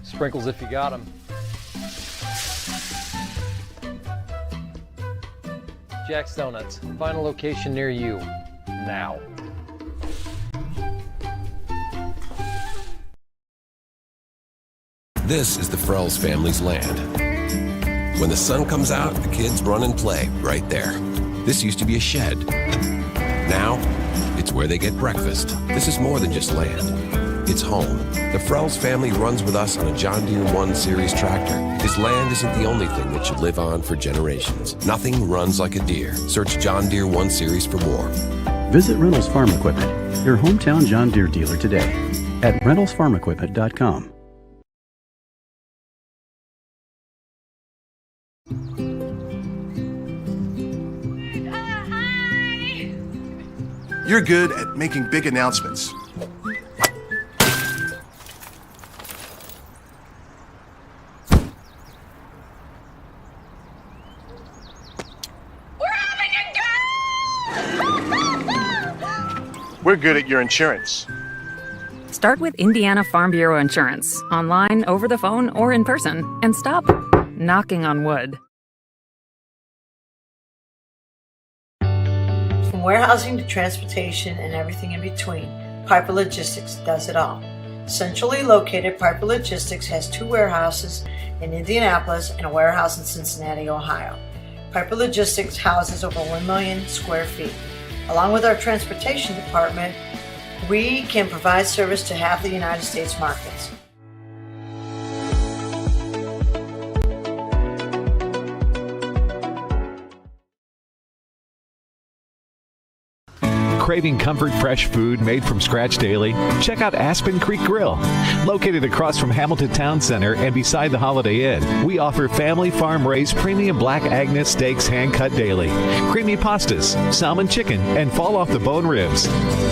Sprinkles if you got them. Jack's Donuts, find a location near you, now. This is the Frells family's land. When the sun comes out, the kids run and play right there. This used to be a shed. Now, it's where they get breakfast. This is more than just land. It's home. The Frells family runs with us on a John Deere 1 Series tractor. His land isn't the only thing that should live on for generations. Nothing runs like a Deere. Search John Deere 1 Series for more. Visit Reynolds Farm Equipment, your hometown John Deere dealer today at reynoldsfarmequipment.com. You're good at making big announcements. We're good at your insurance. Start with Indiana Farm Bureau Insurance, online, over the phone, or in person, and stop knocking on wood. From warehousing to transportation and everything in between, Piper Logistics does it all. Centrally located, Piper Logistics has 2 warehouses in Indianapolis and a warehouse in Cincinnati, Ohio. Piper Logistics houses over 1 million square feet. Along with our transportation department, we can provide service to half the United States markets. Craving comfort fresh food made from scratch daily? Check out Aspen Creek Grill. Located across from Hamilton Town Center and beside the Holiday Inn, we offer family farm-raised premium Black Agnes steaks hand-cut daily, creamy pastas, salmon chicken, and fall-off-the-bone ribs.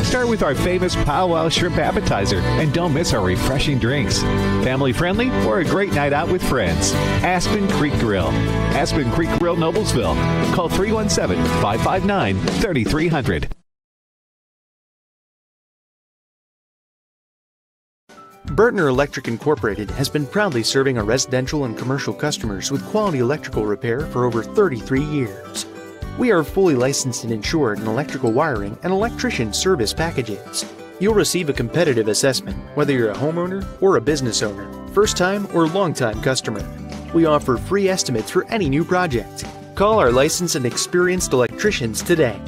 Start with our famous powwow shrimp appetizer, and don't miss our refreshing drinks. Family-friendly or a great night out with friends. Aspen Creek Grill. Aspen Creek Grill, Noblesville. Call 317-559-3300. Burtner Electric Incorporated has been proudly serving our residential and commercial customers with quality electrical repair for over 33 years. We are fully licensed and insured in electrical wiring and electrician service packages. You'll receive a competitive assessment, whether you're a homeowner or a business owner, first-time or long-time customer. We offer free estimates for any new project. Call our licensed and experienced electricians today.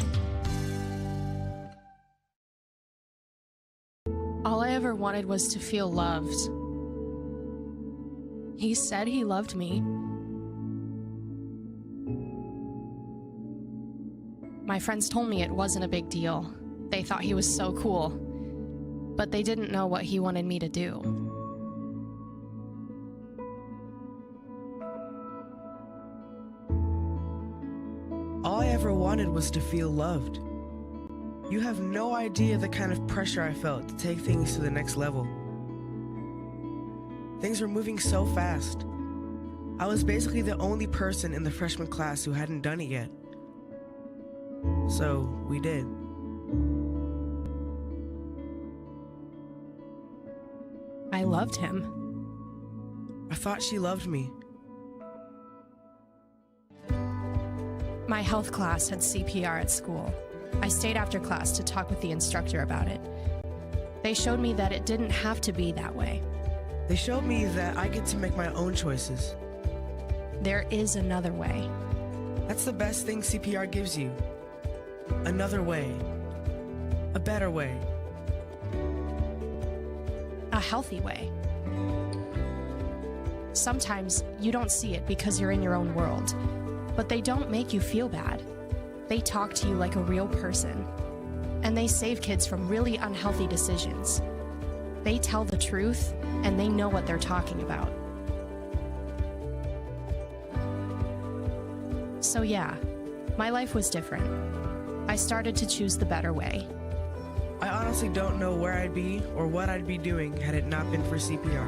All I ever wanted was to feel loved. He said he loved me. My friends told me it wasn't a big deal. They thought he was so cool, but they didn't know what he wanted me to do. All I ever wanted was to feel loved. You have no idea the kind of pressure I felt to take things to the next level. Things were moving so fast. I was basically the only person in the freshman class who hadn't done it yet. So we did. I loved him. I thought she loved me. My health class had CPR at school. I stayed after class to talk with the instructor about it. They showed me that it didn't have to be that way. They showed me that I get to make my own choices. There is another way. That's the best thing CPR gives you. Another way. A better way. A healthy way. Sometimes you don't see it because you're in your own world, but they don't make you feel bad. They talk to you like a real person, and they save kids from really unhealthy decisions. They tell the truth, and they know what they're talking about. So yeah, my life was different. I started to choose the better way. I honestly don't know where I'd be or what I'd be doing had it not been for CPR.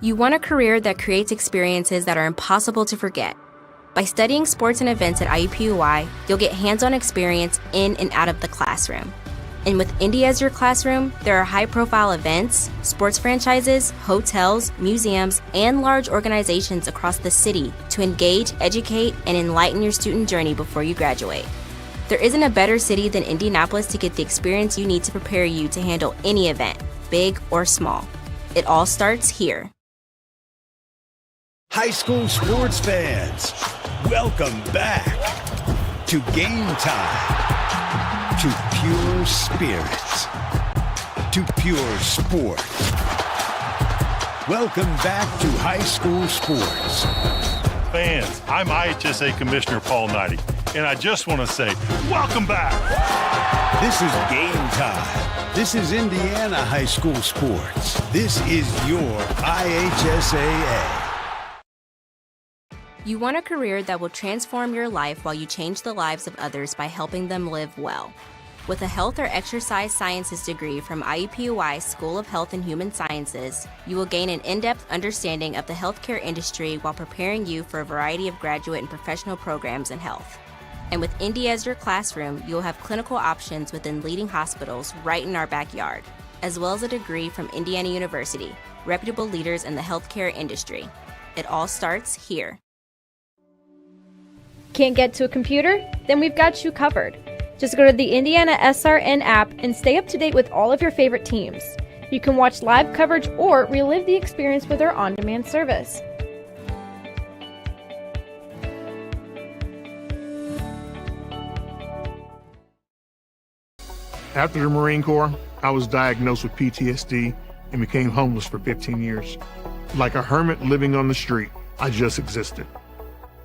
You want a career that creates experiences that are impossible to forget. By studying sports and events at IUPUI, you'll get hands-on experience in and out of the classroom. And with Indy as your classroom, there are high-profile events, sports franchises, hotels, museums, and large organizations across the city to engage, educate, and enlighten your student journey before you graduate. There isn't a better city than Indianapolis to get the experience you need to prepare you to handle any event, big or small. It all starts here. High school sports fans, welcome back to Game Time, to pure spirits, to pure sport. Welcome back to high school sports. Fans, I'm IHSA Commissioner Paul Knighty, and I just want to say, welcome back. This is Game Time. This is Indiana high school sports. This is your IHSAA. You want a career that will transform your life while you change the lives of others by helping them live well. With a health or exercise sciences degree from IUPUI School of Health and Human Sciences, you will gain an in-depth understanding of the healthcare industry while preparing you for a variety of graduate and professional programs in health. And with Indy as your classroom, you will have clinical options within leading hospitals right in our backyard, as well as a degree from Indiana University, reputable leaders in the healthcare industry. It all starts here. Can't get to a computer? Then we've got you covered. Just go to the IndianaSRN app and stay up to date with all of your favorite teams. You can watch live coverage or relive the experience with our on-demand service. After the Marine Corps, I was diagnosed with PTSD and became homeless for 15 years. Like a hermit living on the street, I just existed.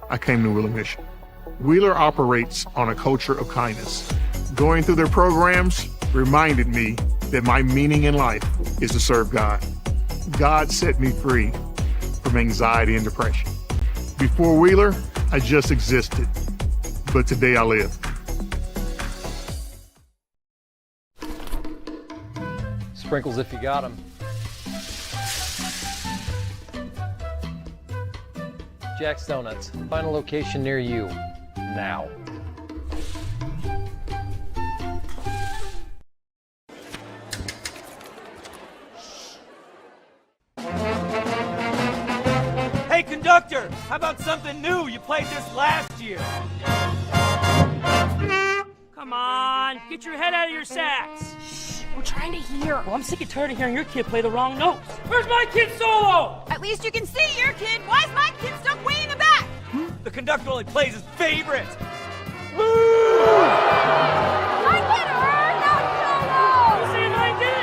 I came to Wheeler Mission. Wheeler operates on a culture of kindness. Going through their programs reminded me that my meaning in life is to serve God. God set me free from anxiety and depression. Before Wheeler, I just existed, but today I live. Sprinkles if you got them. Jack's Donuts, find a location near you, now. Hey conductor, how about something new? You played this last year. Come on, get your head out of your sacks. Shh, we're trying to hear. Well, I'm sick and tired of hearing your kid play the wrong notes. Where's my kid solo? At least you can see your kid. Why is my kid stuck way in the back? The conductor only plays his favorites. My kid heard that solo! You see my kid?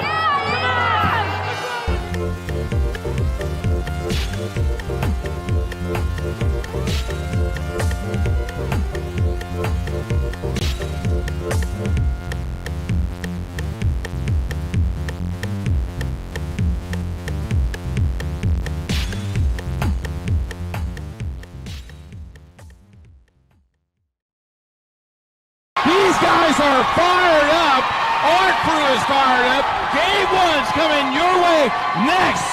These guys are fired up. Our crew is fired up. Game one's coming your way next.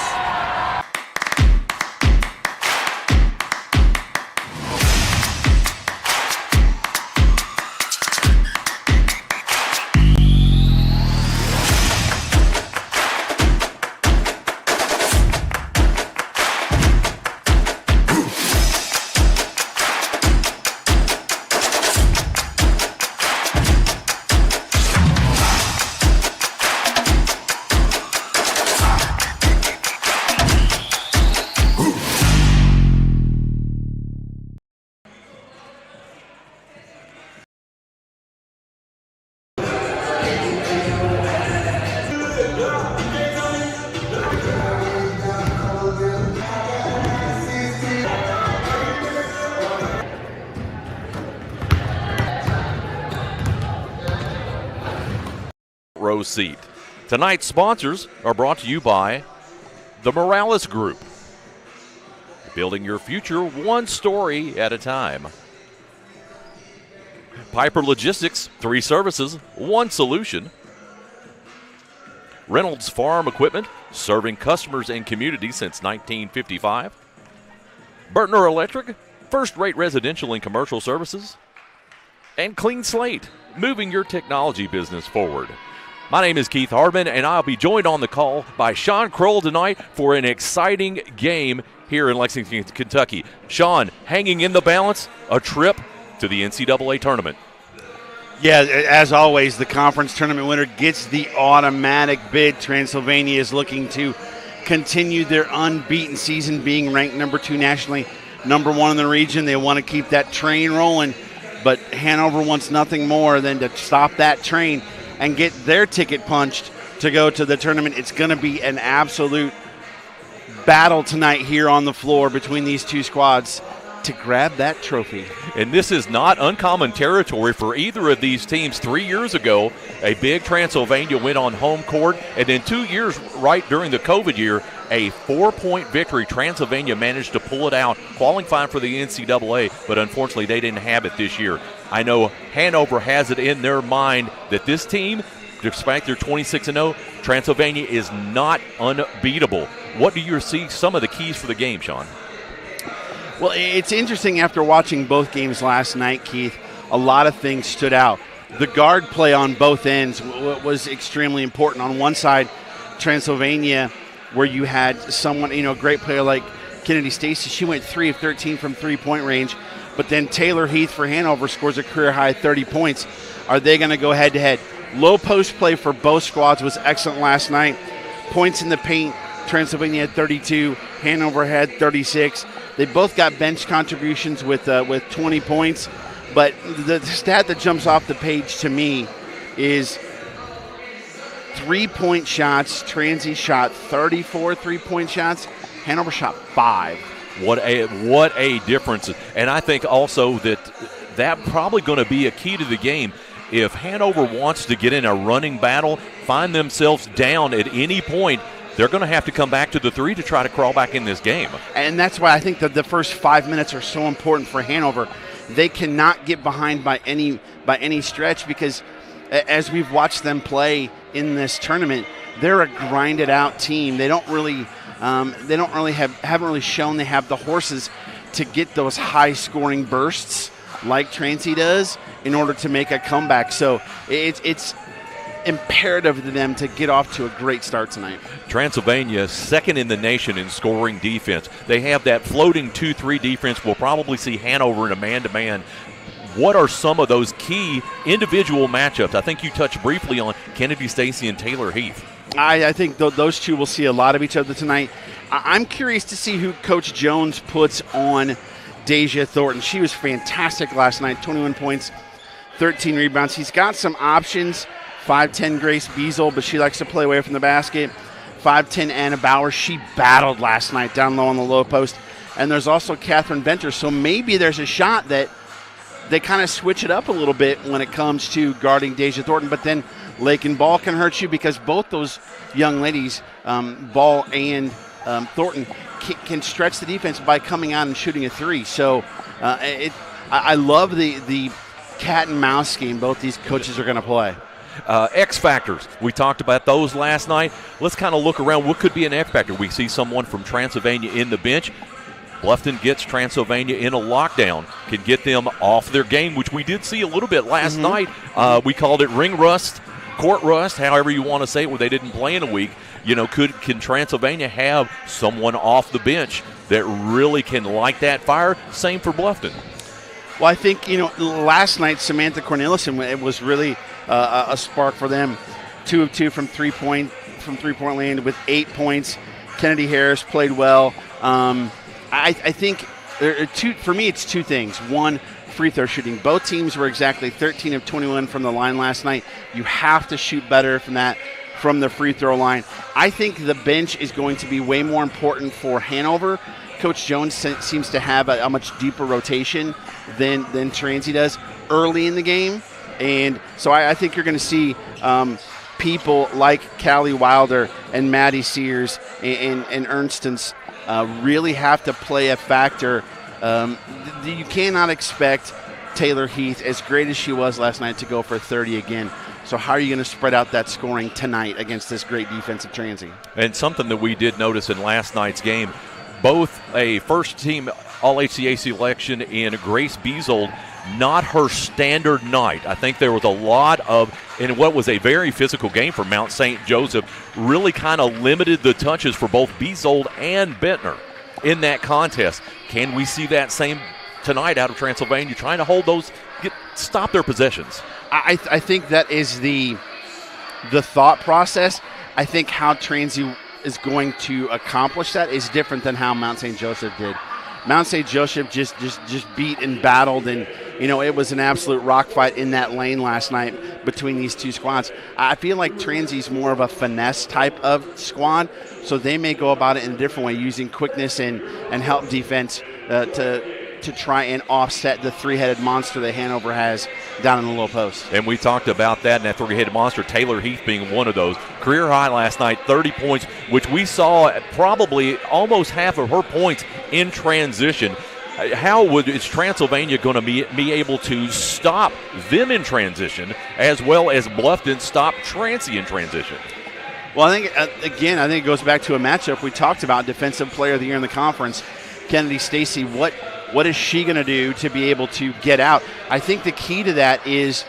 row seat. Tonight's sponsors are brought to you by the Morales Group. Building your future one story at a time. Piper Logistics, 3 services, 1 solution. Reynolds Farm Equipment, serving customers and communities since 1955. Bertner Electric, first-rate residential and commercial services. And Clean Slate, moving your technology business forward. My name is Keith Hardman, and I'll be joined on the call by Sean Kroll tonight for an exciting game here in Lexington, Kentucky. Sean, hanging in the balance, a trip to the NCAA tournament. Yeah, as always, the conference tournament winner gets the automatic bid. Transylvania is looking to continue their unbeaten season, being ranked number 2 nationally, number 1 in the region. They want to keep that train rolling, but Hanover wants nothing more than to stop that train and get their ticket punched to go to the tournament. It's going to be an absolute battle tonight here on the floor between these two squads to grab that trophy. And this is not uncommon territory for either of these teams. 3 years ago, a big Transylvania went on home court, and then 2 years right during the COVID year, a 4-point victory. Transylvania managed to pull it out, qualifying for the NCAA, but unfortunately they didn't have it this year. I know Hanover has it in their mind that this team, despite their 26-0, Transylvania is not unbeatable. What do you see some of the keys for the game, Sean? Well, it's interesting after watching both games last night, Keith, a lot of things stood out. The guard play on both ends was extremely important. On one side, Transylvania, where you had someone, a great player like Kennedy Stacy, she went 3 of 13 from three-point range, but then Taylor Heath for Hanover scores a career-high 30 points. Are they going to go head-to-head? Low post play for both squads was excellent last night. Points in the paint, Transylvania had 32, Hanover had 36. They both got bench contributions with 20 points, but the stat that jumps off the page to me is 3-point shots. Transy shot 34 3-point shots. Hanover shot 5. What a difference. And I think also that probably going to be a key to the game. If Hanover wants to get in a running battle, find themselves down at any point, they're going to have to come back to the 3 to try to crawl back in this game. And that's why I think that the first 5 minutes are so important for Hanover. They cannot get behind by any stretch, because as we've watched them play in this tournament, they're a grinded out team. They haven't really shown they have the horses to get those high scoring bursts like Transy does in order to make a comeback. So it's imperative to them to get off to a great start tonight. Transylvania, second in the nation in scoring defense. They have that floating 2-3 defense. We'll probably see Hanover in a man-to-man. What are some of those key individual matchups? I think you touched briefly on Kennedy Stacy and Taylor Heath. I think those two will see a lot of each other tonight. I'm curious to see who Coach Jones puts on Deja Thornton. She was fantastic last night, 21 points, 13 rebounds. He's got some options. 5'10" Grace Beazle, but she likes to play away from the basket. 5'10" Anna Bauer. She battled last night down low on the low post. And there's also Catherine Venter. So maybe there's a shot that they kind of switch it up a little bit when it comes to guarding Deja Thornton. But then Lakin Ball can hurt you, because both those young ladies, Ball and Thornton, can stretch the defense by coming out and shooting a 3. So I love the cat and mouse game both these coaches are going to play. X factors. We talked about those last night. Let's kind of look around. What could be an X factor? We see someone from Transylvania in the bench. Bluffton gets Transylvania in a lockdown, can get them off their game, which we did see a little bit last night. We called it ring rust, court rust, however you want to say it, where they didn't play in a week. Can Transylvania have someone off the bench that really can light that fire? Same for Bluffton. Well, I think, last night Samantha Cornelissen, it was really a spark for them. 2 of 2 from three-point land with 8 points. Kennedy Harris played well. I think for me it's 2 things. One, free throw shooting. Both teams were exactly 13 of 21 from the line last night. You have to shoot better from the free throw line. I think the bench is going to be way more important for Hanover. Coach Jones seems to have a much deeper rotation than Transy does early in the game. And so I think you're going to see people like Callie Wilder and Maddie Sears and Ernstons really have to play a factor. You cannot expect Taylor Heath, as great as she was last night, to go for 30 again. So how are you going to spread out that scoring tonight against this great defensive Transy? And something that we did notice in last night's game, both a first-team All-HCAC selection in Grace Beasold, not her standard night. I think there was a lot of, in what was a very physical game for Mount St. Joseph, really kind of limited the touches for both Beasold and Bentner in that contest. Can we see that same tonight out of Transylvania, trying to hold those, stop their possessions? I think that is the thought process. I think how Transy is going to accomplish that is different than how Mount St. Joseph did. Mount St. Joseph just beat and battled, and it was an absolute rock fight in that lane last night between these two squads. I feel like Transy's more of a finesse type of squad, so they may go about it in a different way, using quickness and help defense to try and offset the three-headed monster that Hanover has down in the low post. And we talked about that, and that three-headed monster, Taylor Heath being one of those. Career high last night, 30 points, which we saw probably almost half of her points in transition. How is Transylvania going to be able to stop them in transition, as well as Bluffton stop Transy in transition? Well, I think, again, it goes back to a matchup we talked about, Defensive Player of the Year in the conference, Kennedy Stacy. What is she going to do to be able to get out? I think the key to that is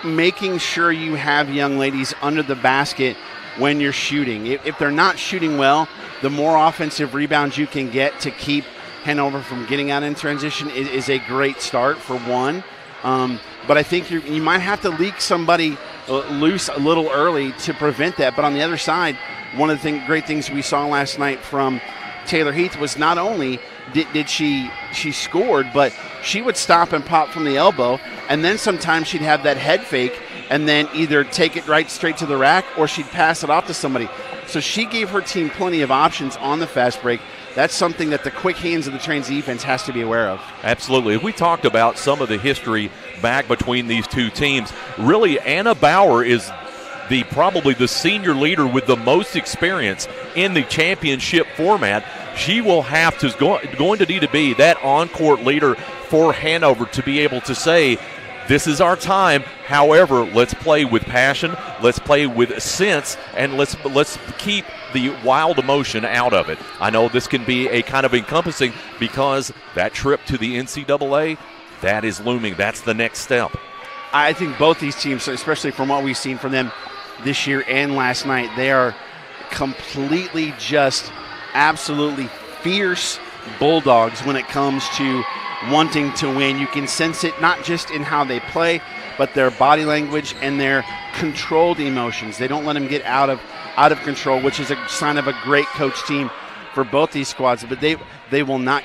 making sure you have young ladies under the basket when you're shooting. If they're not shooting well, the more offensive rebounds you can get to keep Hanover from getting out in transition is a great start for one. But I think you might have to leak somebody loose a little early to prevent that. But on the other side, one of the great things we saw last night from Taylor Heath was not only did she scored, but she would stop and pop from the elbow, and then sometimes she'd have that head fake and then either take it right straight to the rack or she'd pass it off to somebody. So she gave her team plenty of options on the fast break. That's something that the quick hands of the Trans defense has to be aware of. Absolutely. We talked about some of the history back between these two teams. Really, Anna Bauer is probably the senior leader with the most experience in the championship format. She will have to going to need to be that on-court leader for Hanover to be able to say, this is our time. However, let's play with passion, let's play with sense, and let's keep the wild emotion out of it. I know this can be a kind of encompassing, because that trip to the NCAA, that is looming. That's the next step. I think both these teams, especially from what we've seen from them this year and last night, they are completely just absolutely fierce bulldogs when it comes to wanting to win. You can sense it not just in how they play, but their body language and their controlled emotions. They don't let them get out of control, which is a sign of a great coach team for both these squads. But they will not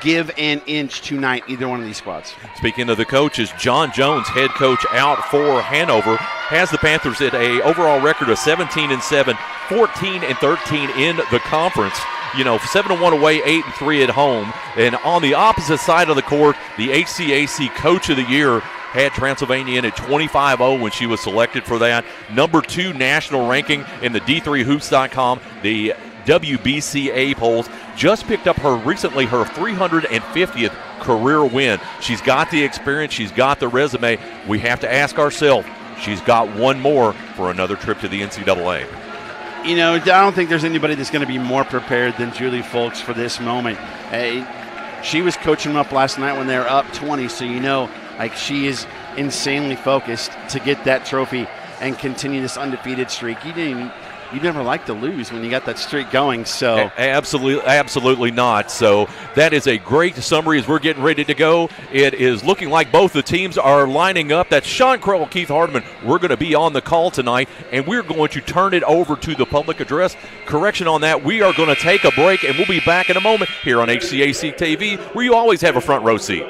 give an inch tonight, either one of these squads. Speaking of the coaches, John Jones, head coach out for Hanover, has the Panthers at a overall record of 17-7, 14-13 in the conference. 7-1 away, 8-3 at home. And on the opposite side of the court, the HCAC Coach of the Year had Transylvania in at 25-0 when she was selected for that. Number 2 national ranking in the D3Hoops.com, the WBCA polls. Just picked up her 350th career win. She's got the experience. She's got the resume. We have to ask ourselves, she's got one more for another trip to the NCAA. I don't think there's anybody that's going to be more prepared than Julie Folks for this moment. She was coaching them up last night when they were up 20, so she is insanely focused to get that trophy and continue this undefeated streak. You never like to lose when you got that streak going. So absolutely not. So that is a great summary as we're getting ready to go. It is looking like both the teams are lining up. That's Sean Crowell, Keith Hardman. We're going to be on the call tonight, and we're going to turn it over to the public address. Correction on that, we are going to take a break, and we'll be back in a moment here on HCAC TV, where you always have a front row seat.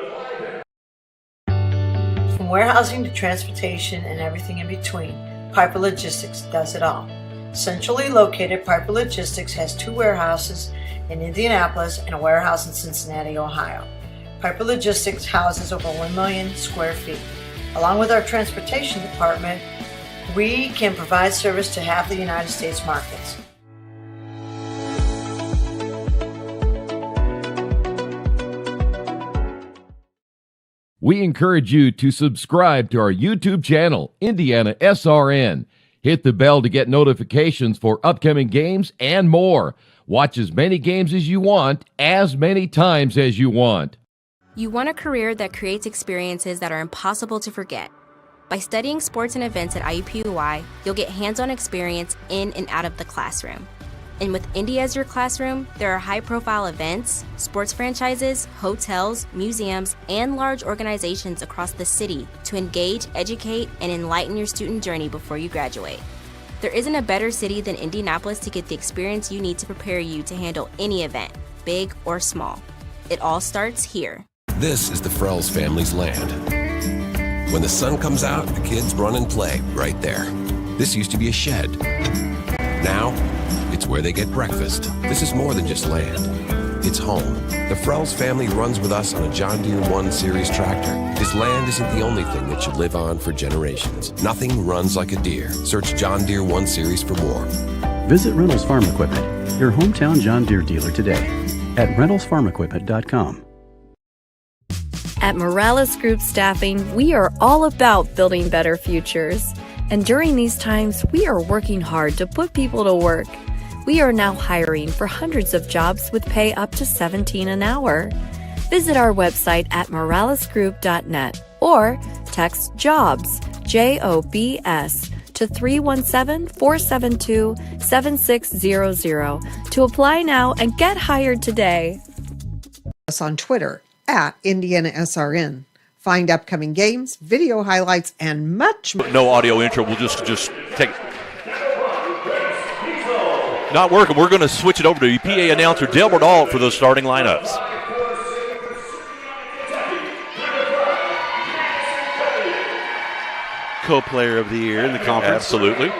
From warehousing to transportation and everything in between, Piper Logistics does it all. Centrally located, Piper Logistics has 2 warehouses in Indianapolis and a warehouse in Cincinnati, Ohio. Piper Logistics houses over 1 million square feet. Along with our transportation department, we can provide service to half the United States markets. We encourage you to subscribe to our YouTube channel, IndianaSRN. Hit the bell to get notifications for upcoming games and more. Watch as many games as you want, as many times as you want. You want a career that creates experiences that are impossible to forget. By studying sports and events at IUPUI, you'll get hands-on experience in and out of the classroom. And with Indy as your classroom, there are high-profile events, sports franchises, hotels, museums, and large organizations across the city to engage, educate, and enlighten your student journey before you graduate. There isn't a better city than Indianapolis to get the experience you need to prepare you to handle any event, big or small. It all starts here. This is the Frells family's land. When the sun comes out, the kids run and play right there. This used to be a shed. Now, it's where they get breakfast. This is more than just land. It's home. The Frells family runs with us on a John Deere 1 Series tractor. This land isn't the only thing that should live on for generations. Nothing runs like a Deere. Search John Deere 1 Series for more. Visit Reynolds Farm Equipment, your hometown John Deere dealer today at ReynoldsFarmEquipment.com. At Morales Group Staffing, we are all about building better futures. And during these times, we are working hard to put people to work. We are now hiring for hundreds of jobs with pay up to $17 an hour. Visit our website at moralesgroup.net or text JOBS, JOBS, to 317-472-7600 to apply now and get hired today. Us on Twitter at IndianaSRN. Find upcoming games, video highlights, and much more. No audio intro. We'll just take. Not working. We're going to switch it over to PA announcer Delbert Ault for the starting lineups. Co-player of the year in the conference. Absolutely.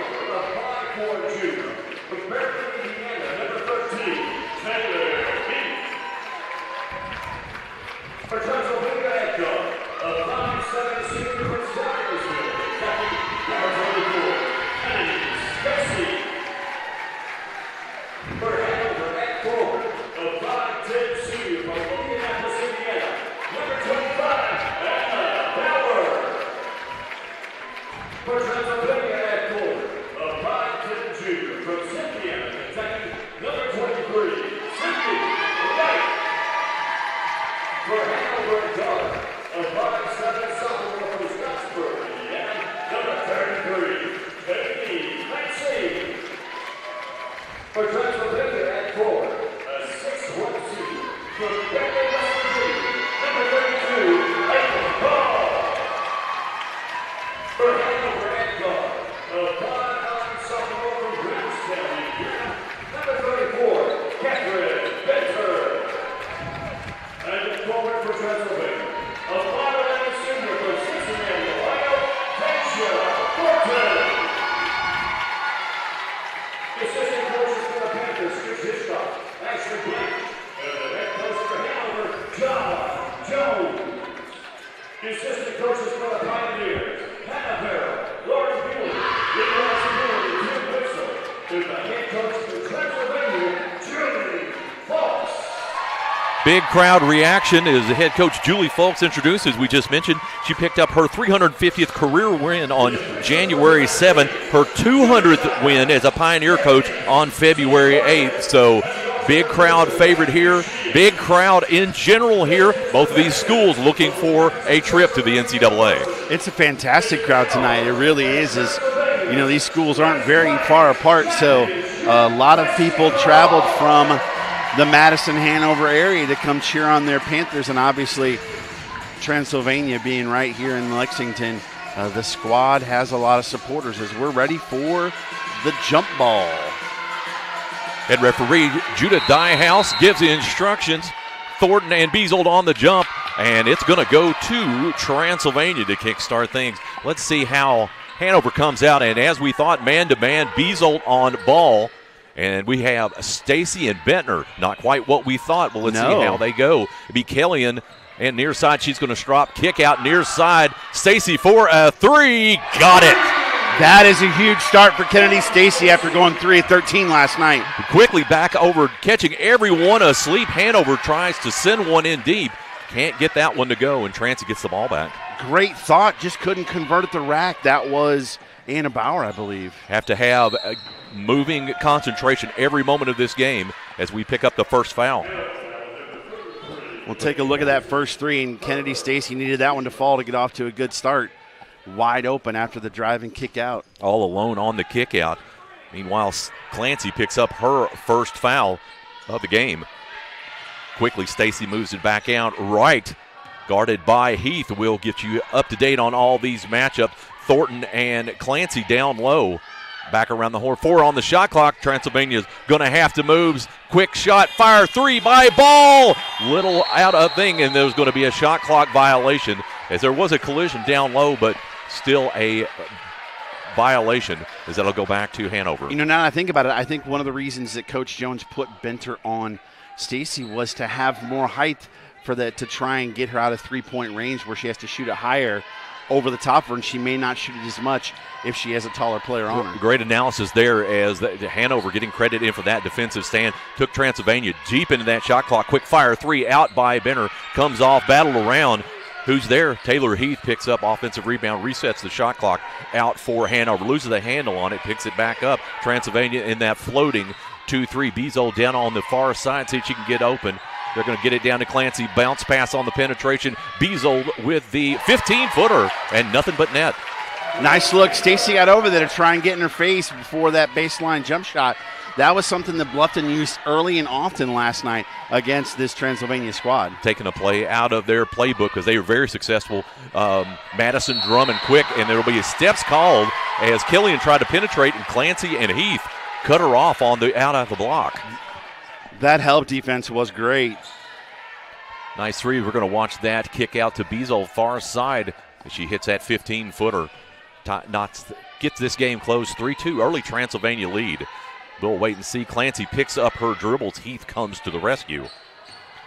Big crowd reaction as the head coach Julie Folks introduced, as we just mentioned. She picked up her 350th career win on January 7th, her 200th win as a Pioneer coach on February 8th. So big crowd favorite here, big crowd in general here. Both of these schools looking for a trip to the NCAA. It's a fantastic crowd tonight. It really is. You know, these schools aren't very far apart, so a lot of people traveled from the Madison-Hanover area to come cheer on their Panthers, and obviously Transylvania being right here in Lexington, the squad has a lot of supporters as we're ready for the jump ball. Head referee Judah Diehouse gives the instructions. Thornton and Beazold on the jump, and it's going to go to Transylvania to kickstart things. Let's see how Hanover comes out, and as we thought, man-to-man, Beazold on ball. And we have Stacy and Bentner. Not quite what we thought, but let's see how they go. It'll be Killian, and near side, she's going to drop, kick out near side. Stacy for a 3. Got it. That is a huge start for Kennedy Stacy after going 3 of 13 last night. Quickly back over, catching everyone asleep. Hanover tries to send one in deep. Can't get that one to go, and Trancy gets the ball back. Great thought, just couldn't convert at the rack. That was Anna Bauer, I believe. Have to have a moving concentration every moment of this game as we pick up the first foul. We'll take a look at that first 3, and Kennedy Stacy needed that one to fall to get off to a good start. Wide open after the drive and kick out. All alone on the kick out. Meanwhile, Clancy picks up her first foul of the game. Quickly, Stacy moves it back out right. Guarded by Heath. We'll get you up to date on all these matchups. Thornton and Clancy down low. Back around the horn. 4 on the shot clock. Transylvania's going to have to move. Quick shot. Fire 3 by Ball. Little out of thing, and there's going to be a shot clock violation as there was a collision down low, but still a violation as that'll go back to Hanover. You know, now that I think about it, I think one of the reasons that Coach Jones put Benter on Stacy was to have more height for that, to try and get her out of 3-point range where she has to shoot it higher over the top of her, and she may not shoot it as much if she has a taller player on her. Great analysis there as Hanover getting credit in for that defensive stand. Took Transylvania deep into that shot clock. Quick fire 3 out by Benner. Comes off, battled around. Who's there? Taylor Heath picks up offensive rebound, resets the shot clock out for Hanover. Loses the handle on it, picks it back up. Transylvania in that floating 2-3. Bezold down on the far side, see if she can get open. They're going to get it down to Clancy. Bounce pass on the penetration. Bezold with the 15-footer and nothing but net. Nice look. Stacy got over there to try and get in her face before that baseline jump shot. That was something that Bluffton used early and often last night against this Transylvania squad. Taking a play out of their playbook because they were very successful. Madison, Drummond, quick, and there will be steps called as Killian tried to penetrate, and Clancy and Heath cut her off on the out of the block. That help defense was great. Nice 3. We're going to watch that kick out to Bezold far side as she hits that 15-footer. Gets this game close. 3-2. Early Transylvania lead. We'll wait and see. Clancy picks up her dribbles. Heath comes to the rescue.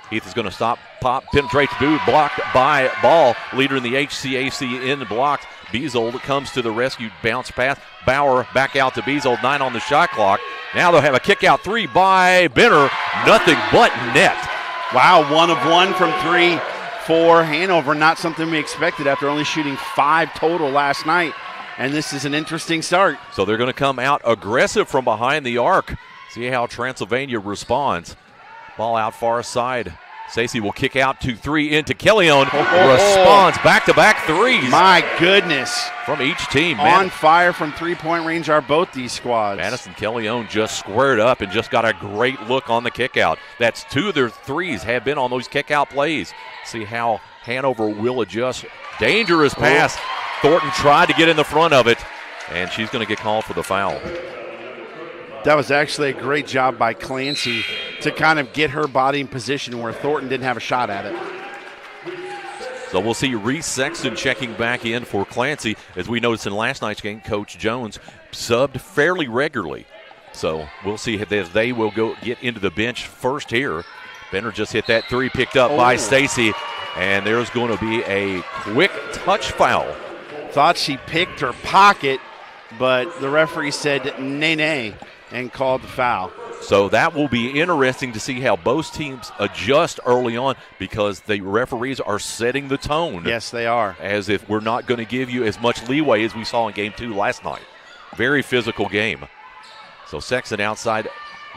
Heath is going to stop, pop, penetrates, blocked by Ball. Leader in the HCAC in the block. Bezold comes to the rescue. Bounce pass. Bauer back out to Bezold. 9 on the shot clock. Now they'll have a kick out 3 by Benner. Nothing but net. Wow, 1 of 1 from 3 for Hanover. Not something we expected after only shooting 5 total last night. And this is an interesting start. So they're going to come out aggressive from behind the arc. See how Transylvania responds. Ball out far side. Stacey will kick out to 3 into Killian. Responds back-to-back threes. My goodness. From each team. On fire from 3-point range are both these squads. Madison Killian just squared up and just got a great look on the kick-out. That's 2 of their threes have been on those kick-out plays. See how Hanover will adjust. Dangerous pass. Thornton tried to get in the front of it, and she's going to get called for the foul. That was actually a great job by Clancy to kind of get her body in position where Thornton didn't have a shot at it. So we'll see Reese Sexton checking back in for Clancy. As we noticed in last night's game, Coach Jones subbed fairly regularly. So we'll see if they will go get into the bench first here. Benner just hit that 3, picked up by Stacy, and there's going to be a quick touch foul. Thought she picked her pocket, but the referee said nay and called the foul. So that will be interesting to see how both teams adjust early on because the referees are setting the tone. Yes, they are. As if we're not going to give you as much leeway as we saw in Game 2 last night. Very physical game. So Sexton outside,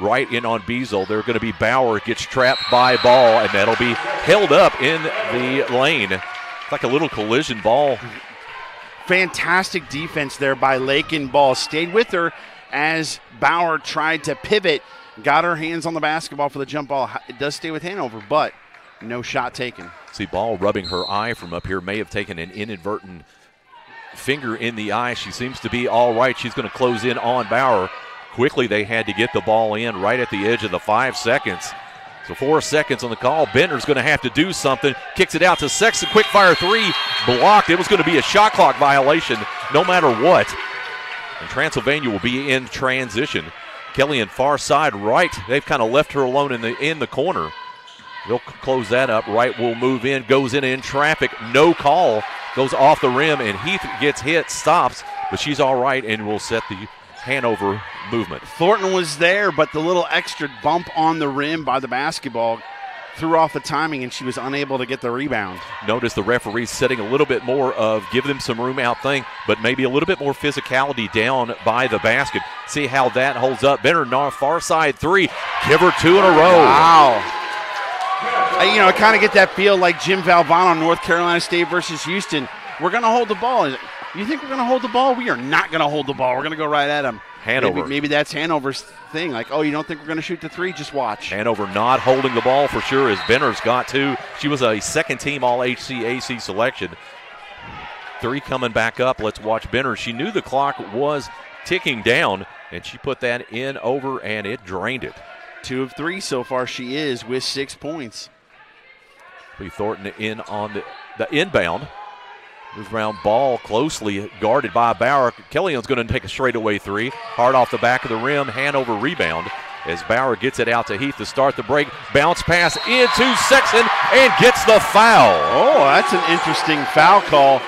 right in on Bezold. They're going to be Bauer, gets trapped by Ball, and that'll be held up in the lane. It's like a little collision ball. Fantastic defense there by Lake, and Ball stayed with her as Bauer tried to pivot, got her hands on the basketball for the jump ball. It does stay with Hanover, but no shot taken. See, Ball rubbing her eye from up here, may have taken an inadvertent finger in the eye. She seems to be all right. She's going to close in on Bauer. Quickly, they had to get the ball in right at the edge of the 5 seconds. So 4 seconds on the call. Bender's going to have to do something. Kicks it out to Sexton. Quick fire 3. Blocked. It was going to be a shot clock violation no matter what. And Transylvania will be in transition. Killian far side right. They've kind of left her alone in the corner. They'll close that up. Wright will move in, goes in traffic. No call. Goes off the rim, and Heath gets hit, stops, but she's all right and will set the Hanover movement. Thornton was there, but the little extra bump on the rim by the basketball threw off the timing, and she was unable to get the rebound. Notice the referee's setting a little bit more of give them some room out thing, but maybe a little bit more physicality down by the basket. See how that holds up. Benner, far side three. Give her 2 in a row. Wow. I kind of get that feel like Jim Valvano, North Carolina State versus Houston. We're going to hold the ball. You think we're going to hold the ball? We are not going to hold the ball. We're going to go right at them. Hanover. Maybe that's Hanover's thing. Like, oh, you don't think we're going to shoot the three? Just watch. Hanover not holding the ball for sure, as Benner's got to. She was a second-team All-HCAC selection. 3 coming back up. Let's watch Benner. She knew the clock was ticking down, and she put that in over, and it drained it. 2 of 3 so far she is with 6 points. Lee Thornton in on the inbound. Moves around, ball closely guarded by Bauer. Kellyan's going to take a straightaway 3. Hard off the back of the rim. Hanover rebound as Bauer gets it out to Heath to start the break. Bounce pass into Sexton and gets the foul. Oh, that's an interesting foul call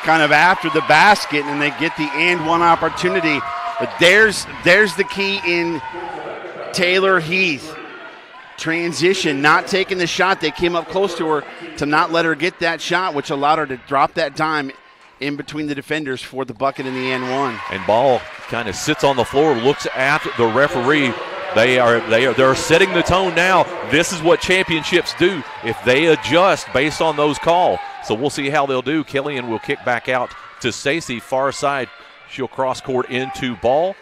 kind of after the basket, and they get the and one opportunity. But there's the key in Taylor Heath. Transition, not taking the shot. They came up close to her to not let her get that shot, which allowed her to drop that dime in between the defenders for the bucket in the and one. And ball kind of sits on the floor, looks at the referee. They're setting the tone now. This is what championships do if they adjust based on those calls. So we'll see how they'll do. Killian will kick back out to Stacy, far side. She'll cross court into ball.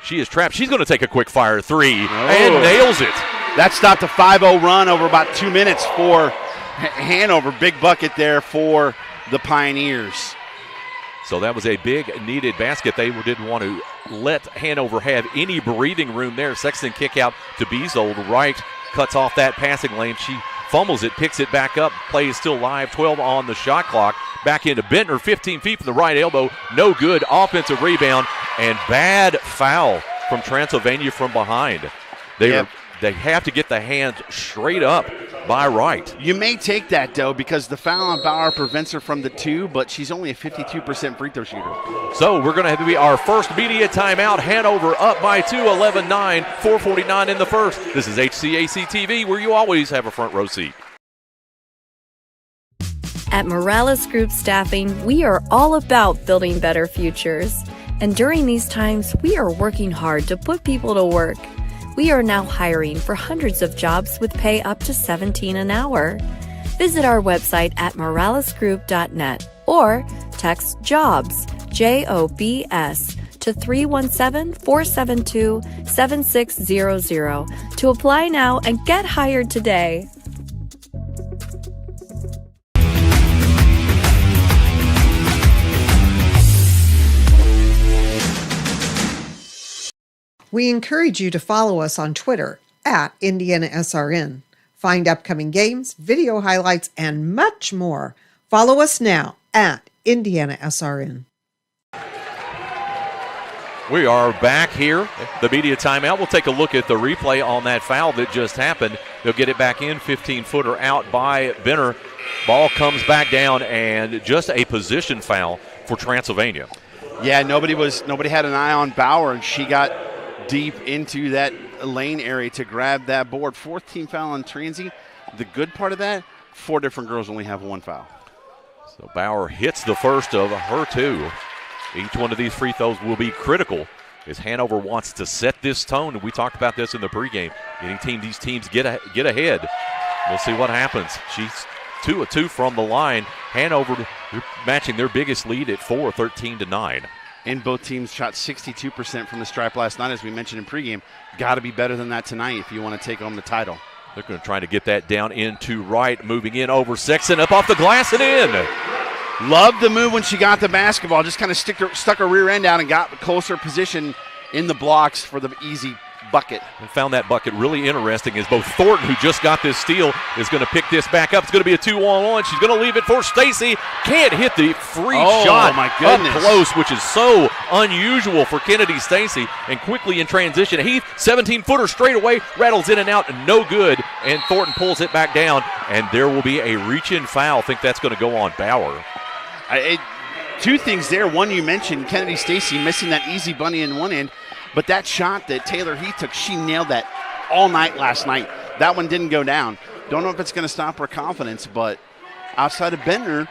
She is trapped. She's going to take a quick fire 3 and nails it. That stopped a 5-0 run over about 2 minutes for Hanover. Big bucket there for the Pioneers. So that was a big needed basket. They didn't want to let Hanover have any breathing room there. Sexton kick out to Beazold. Right cuts off that passing lane. She fumbles it, picks it back up. Play is still live. 12 on the shot clock. Back into Bentner, 15 feet from the right elbow. No good. Offensive rebound and bad foul from Transylvania from behind. They have to get the hands straight up by Wright. You may take that, though, because the foul on Bauer prevents her from the 2, but she's only a 52% free throw shooter. So we're going to have to be our first media timeout. Hanover up by 2, 11-9, 4:49 in the first. This is HCAC TV, where you always have a front row seat. At Morales Group Staffing, we are all about building better futures. And during these times, we are working hard to put people to work. We are now hiring for hundreds of jobs with pay up to $17 an hour. Visit our website at moralesgroup.net or text JOBS, JOBS, to 317-472-7600 to apply now and get hired today. We encourage you to follow us on Twitter at IndianaSRN. Find upcoming games, video highlights, and much more. Follow us now at IndianaSRN. We are back here, the media timeout. We'll take a look at the replay on that foul that just happened. They'll get it back in, 15-footer out by Benner. Ball comes back down, and just a position foul for Transylvania. Yeah, nobody had an eye on Bauer, and she got deep into that lane area to grab that board. 4th team foul on Transy. The good part of that, 4 different girls only have 1 foul. So Bauer hits the first of her 2. Each one of these free throws will be critical as Hanover wants to set this tone. And we talked about this in the pregame. These teams get ahead. We'll see what happens. She's 2 of 2 from the line. Hanover matching their biggest lead at 4, 13-9. And both teams shot 62% from the stripe last night, as we mentioned in pregame. Got to be better than that tonight if you want to take home the title. They're going to try to get that down into Wright, moving in over Sexton, up off the glass and in. Loved the move when she got the basketball. Just kind of stuck her rear end out and got closer position in the blocks for the easy bucket. And found that bucket really interesting as both Thornton, who just got this steal, is going to pick this back up. It's going to be a 2-on-1. She's going to leave it for Stacy. Can't hit the free shot my goodness. up close, which is so unusual for Kennedy Stacy. And quickly in transition, Heath, 17-footer straight away, rattles in and out, and no good. And Thornton pulls it back down, and there will be a reach-in foul. I think that's going to go on Bauer. Two things there. One, you mentioned Kennedy Stacy missing that easy bunny in one end, but that shot that Taylor Heath took, she nailed that all night last night. That one didn't go down. Don't know if it's going to stop her confidence, but outside of Bender,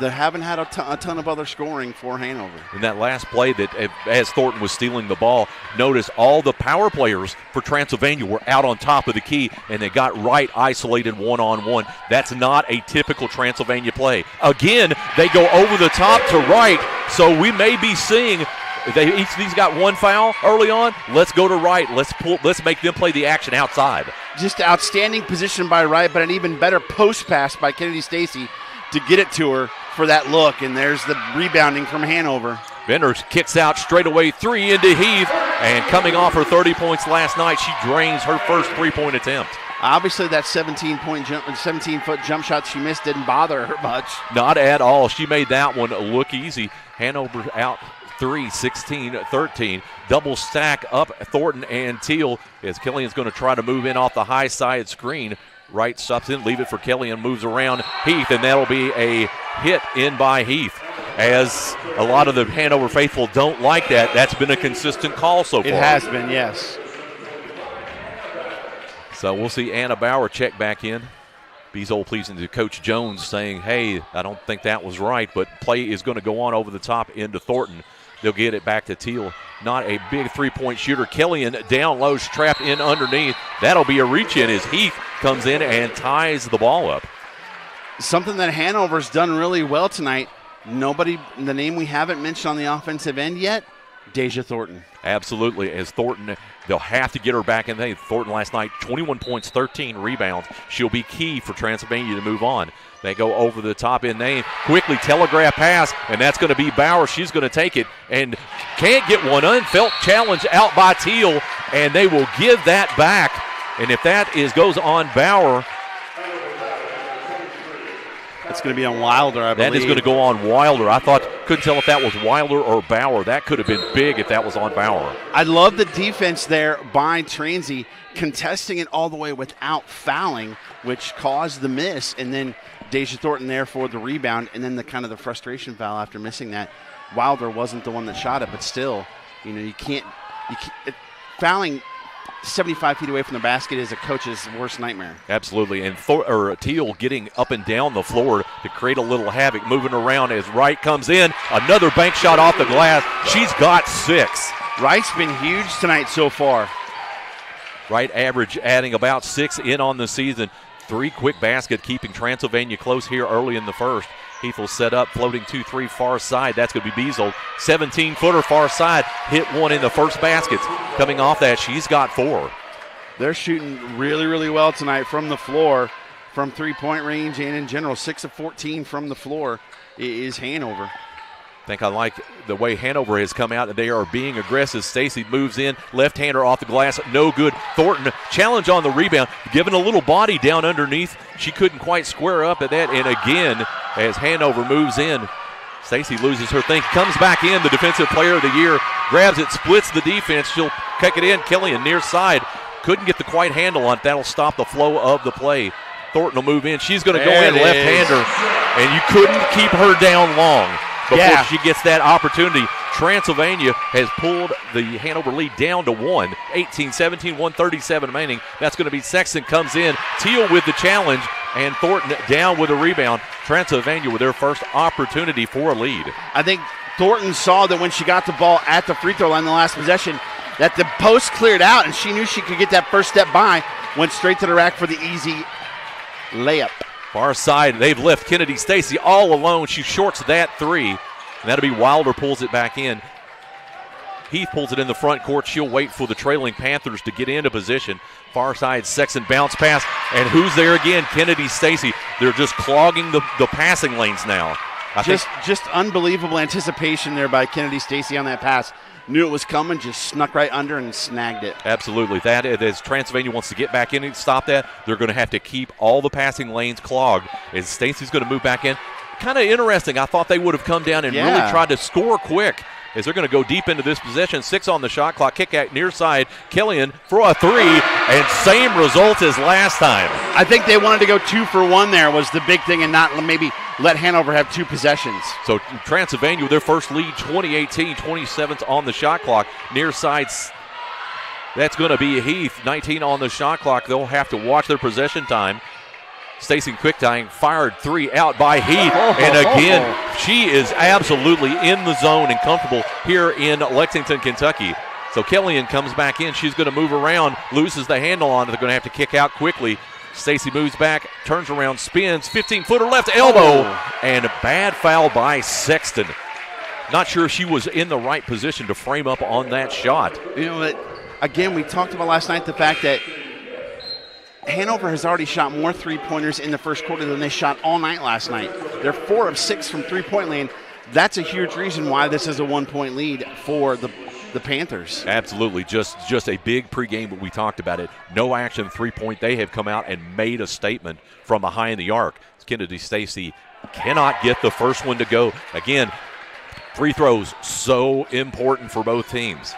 they haven't had a ton of other scoring for Hanover. In that last play, that as Thornton was stealing the ball, notice all the power players for Transylvania were out on top of the key, and they got right isolated one-on-one. That's not a typical Transylvania play. Again, they go over the top to right, so we may be seeing each of these got one foul early on. Let's go to right. Let's make them play the action outside. Just outstanding position by Wright, but an even better post pass by Kennedy Stacy to get it to her for that look, and there's the rebounding from Hanover. Bender kicks out straight away, 3 into Heath, and coming off her 30 points last night, she drains her first three-point attempt. Obviously, that 17-foot jump shot she missed didn't bother her much. Not at all. She made that one look easy. Hanover out 3, 16-13. Double stack up Thornton and Teal as Killian's going to try to move in off the high side screen. Wright stops in, leave it for Killian, moves around Heath, and that'll be a hit in by Heath. As a lot of the Hanover faithful don't like that. That's been a consistent call so far. It has been, yes. So we'll see Anna Bauer check back in. Beazole pleasing to Coach Jones saying, hey, I don't think that was right, but play is going to go on over the top into Thornton. They'll get it back to Teal. Not a big three-point shooter. Killian down low, trapped in underneath. That'll be a reach-in as Heath comes in and ties the ball up. Something that Hanover's done really well tonight. Nobody, the name we haven't mentioned on the offensive end yet, Deja Thornton. Absolutely. As Thornton, they'll have to get her back in there. Thornton last night, 21 points, 13 rebounds. She'll be key for Transylvania to move on. They go over the top in name. Quickly telegraph pass, and that's going to be Bauer. She's going to take it and can't get one. Unfelt challenge out by Teal, and they will give that back. And if that goes on Bauer, it's going to be on Wilder, I believe. That is going to go on Wilder. I couldn't tell if that was Wilder or Bauer. That could have been big if that was on Bauer. I love the defense there by Transy, contesting it all the way without fouling, which caused the miss, and then Deja Thornton there for the rebound, and then the kind of the frustration foul after missing that. Wilder wasn't the one that shot it, but still, you can't fouling 75 feet away from the basket is a coach's worst nightmare. Absolutely, and Teal getting up and down the floor to create a little havoc, moving around as Wright comes in. Another bank shot off the glass. She's got 6. Wright's been huge tonight so far. Wright average adding about 6 in on the season. 3 quick basket, keeping Transylvania close here early in the first. Heath will set up, floating 2-3 far side. That's going to be Beazole. 17-footer far side, hit one in the first basket. Coming off that, she's got 4. They're shooting really, really well tonight from the floor, from three-point range and in general. 6 of 14 from the floor is Hanover. I think I like the way Hanover has come out, and they are being aggressive. Stacy moves in, left-hander off the glass, no good. Thornton, challenge on the rebound, given a little body down underneath. She couldn't quite square up at that, and again, as Hanover moves in, Stacy loses her thing, comes back in, the defensive player of the year, grabs it, splits the defense. She'll kick it in. Killian near side, couldn't get the quite handle on it. That'll stop the flow of the play. Thornton will move in. She's going to go in left-hander, and you couldn't keep her down long before she gets that opportunity. Transylvania has pulled the Hanover lead down to 1. 18-17, 1:37 remaining. That's going to be Sexton comes in. Teal with the challenge, and Thornton down with a rebound. Transylvania with their first opportunity for a lead. I think Thornton saw that when she got the ball at the free throw line in the last possession, that the post cleared out, and she knew she could get that first step by. Went straight to the rack for the easy layup. Far side, they've left Kennedy Stacy all alone. She shorts that 3, and that'll be Wilder pulls it back in. Heath pulls it in the front court. She'll wait for the trailing Panthers to get into position. Far side, Sexton bounce pass, and who's there again? Kennedy Stacy. They're just clogging the passing lanes now. Just unbelievable anticipation there by Kennedy Stacy on that pass. knew it was coming, just snuck right under and snagged it. Absolutely. That, as Transylvania wants to get back in and stop that, they're going to have to keep all the passing lanes clogged. As Stacy's going to move back in. Kind of interesting. I thought they would have come down and really tried to score quick, as they're going to go deep into this possession. 6 on the shot clock. Kick out near side. Killian for a 3, and same result as last time. I think they wanted to go 2 for 1 there was the big thing, and not maybe let Hanover have 2 possessions. So Transylvania with their first lead, 20-18, 27th on the shot clock. Near side, that's going to be Heath, 19 on the shot clock. They'll have to watch their possession time. Stacy Quicktying fired 3 out by Heath. And again, she is absolutely in the zone and comfortable here in Lexington, Kentucky. So Killian comes back in. She's going to move around, loses the handle on it. They're going to have to kick out quickly. Stacy moves back, turns around, spins, 15-footer left elbow, and a bad foul by Sexton. Not sure if she was in the right position to frame up on that shot. You know what? Again, we talked about last night the fact that Hanover has already shot more three-pointers in the first quarter than they shot all night last night. They're 4 of 6 from three-point land. That's a huge reason why this is a 1-point lead for the Panthers. Absolutely. Just a big pregame, but we talked about it. No action three-point. They have come out and made a statement from behind the arc. Kennedy Stacy cannot get the first one to go. Again, free throws so important for both teams.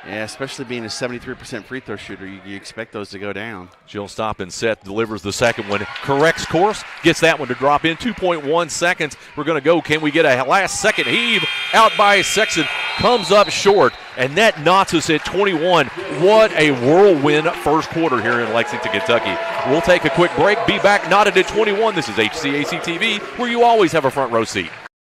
Yeah, especially being a 73% free throw shooter, you expect those to go down. She'll stop and set, delivers the second one, corrects course, gets that one to drop in. 2.1 seconds. We're going to go. Can we get a last second heave? Out by Sexton, comes up short, and that knocks us at 21. What a whirlwind first quarter here in Lexington, Kentucky. We'll take a quick break, be back knotted at 21. This is HCAC TV, where you always have a front row seat.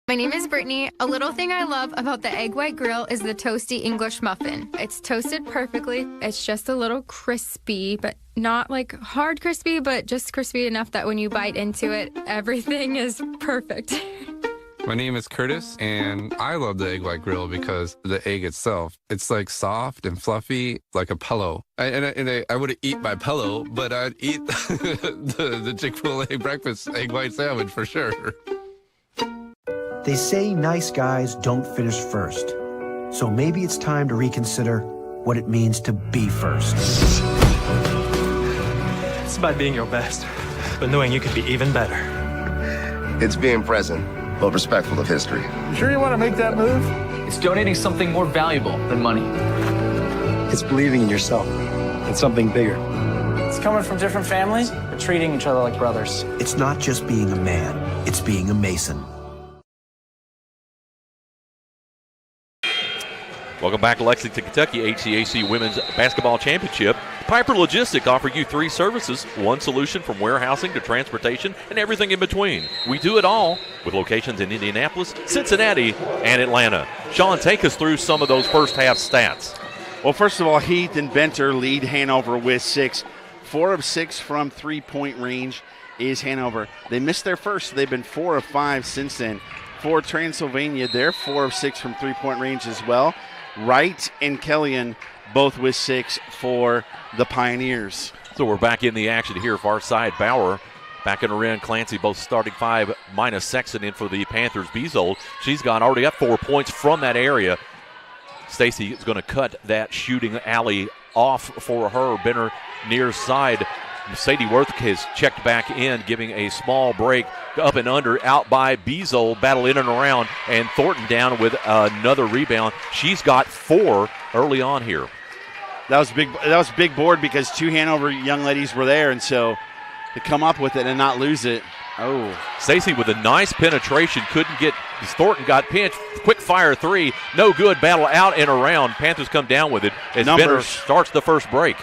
My name is Brittany. A little thing I love about the Egg White Grill is the toasty English muffin. It's toasted perfectly. It's just a little crispy, but not like hard crispy, but just crispy enough that when you bite into it, everything is perfect. My name is Curtis, and I love the Egg White Grill because the egg itself, it's like soft and fluffy, like a pillow. I wouldn't eat my pillow, but I'd eat the Chick-fil-A breakfast egg white sandwich for sure. They say nice guys don't finish first. So maybe it's time to reconsider what it means to be first. It's about being your best, but knowing you could be even better. It's being present, but respectful of history. You sure you want to make that move? It's donating something more valuable than money. It's believing in yourself and something bigger. It's coming from different families, but treating each other like brothers. It's not just being a man, it's being a Mason. Welcome back to Lexington, Kentucky, HCAC Women's Basketball Championship. Piper Logistics offer you 3 services, 1 solution from warehousing to transportation and everything in between. We do it all with locations in Indianapolis, Cincinnati, and Atlanta. Sean, take us through some of those first half stats. Well, first of all, Heath and Benter lead Hanover with 6. 4 of 6 from three-point range is Hanover. They missed their first, so they've been 4 of 5 since then. For Transylvania, they're 4 of 6 from three-point range as well. Wright and Killian both with 6 for the Pioneers. So we're back in the action here. Far side, Bauer back in her end. Clancy both starting 5 minus Sexton in for the Panthers. Beazold, she's already got 4 points from that area. Stacy is going to cut that shooting alley off for her. Benner near side. Sadie Worth has checked back in, giving a small break up and under, out by Beazold, battle in and around, and Thornton down with another rebound. She's got 4 early on here. That was big. That was a big board because 2 Hanover young ladies were there, and so to come up with it and not lose it. Oh, Stacy with a nice penetration, couldn't get. Thornton got pinched. Quick fire 3, no good. Battle out and around. Panthers come down with it as Benner starts the first break.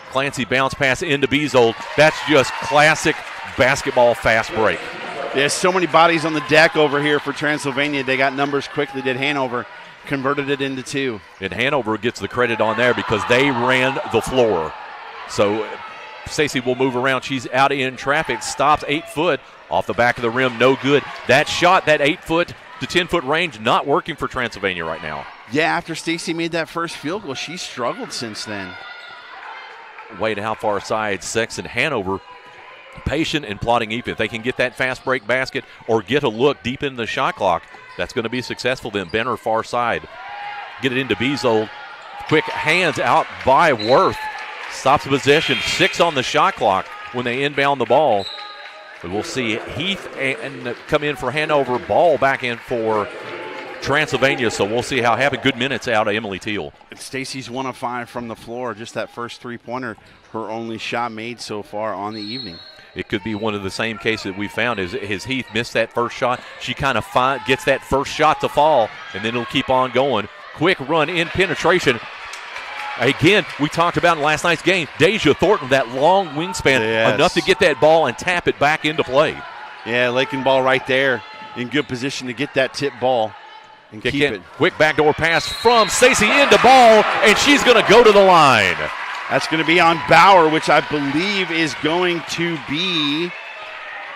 Clancy bounce pass into Beazold. That's just classic basketball fast break. There's so many bodies on the deck over here for Transylvania. They got numbers quickly. Did Hanover converted it into 2. And Hanover gets the credit on there because they ran the floor. So Stacy will move around. She's out in traffic. Stops 8 foot off the back of the rim. No good. That shot, that 8 foot to 10 foot range, not working for Transylvania right now. Yeah, after Stacy made that first field goal, she struggled since then. Wade how far side, Sexton, Hanover patient and plotting if they can get that fast break basket or get a look deep in the shot clock, that's going to be successful. Then Benner far side get it into Beazold. Quick hands out by Worth. Stops the possession. 6 on the shot clock when they inbound the ball. But we'll see Heath and come in for Hanover. Ball back in for Transylvania, so we'll see how having good minutes out of Emily Teal. Stacy's 1 of 5 from the floor. Just that first three-pointer, her only shot made so far on the evening. It could be one of the same cases that we found is Heath missed that first shot. She kind of gets that first shot to fall, and then it'll keep on going. Quick run in penetration. Again, we talked about in last night's game, Deja Thornton, that long wingspan, enough to get that ball and tap it back into play. Yeah, Lakin ball right there in good position to get that tip ball and keep it. Quick backdoor pass from Stacy into ball, and she's going to go to the line. That's going to be on Bauer, which I believe is going to be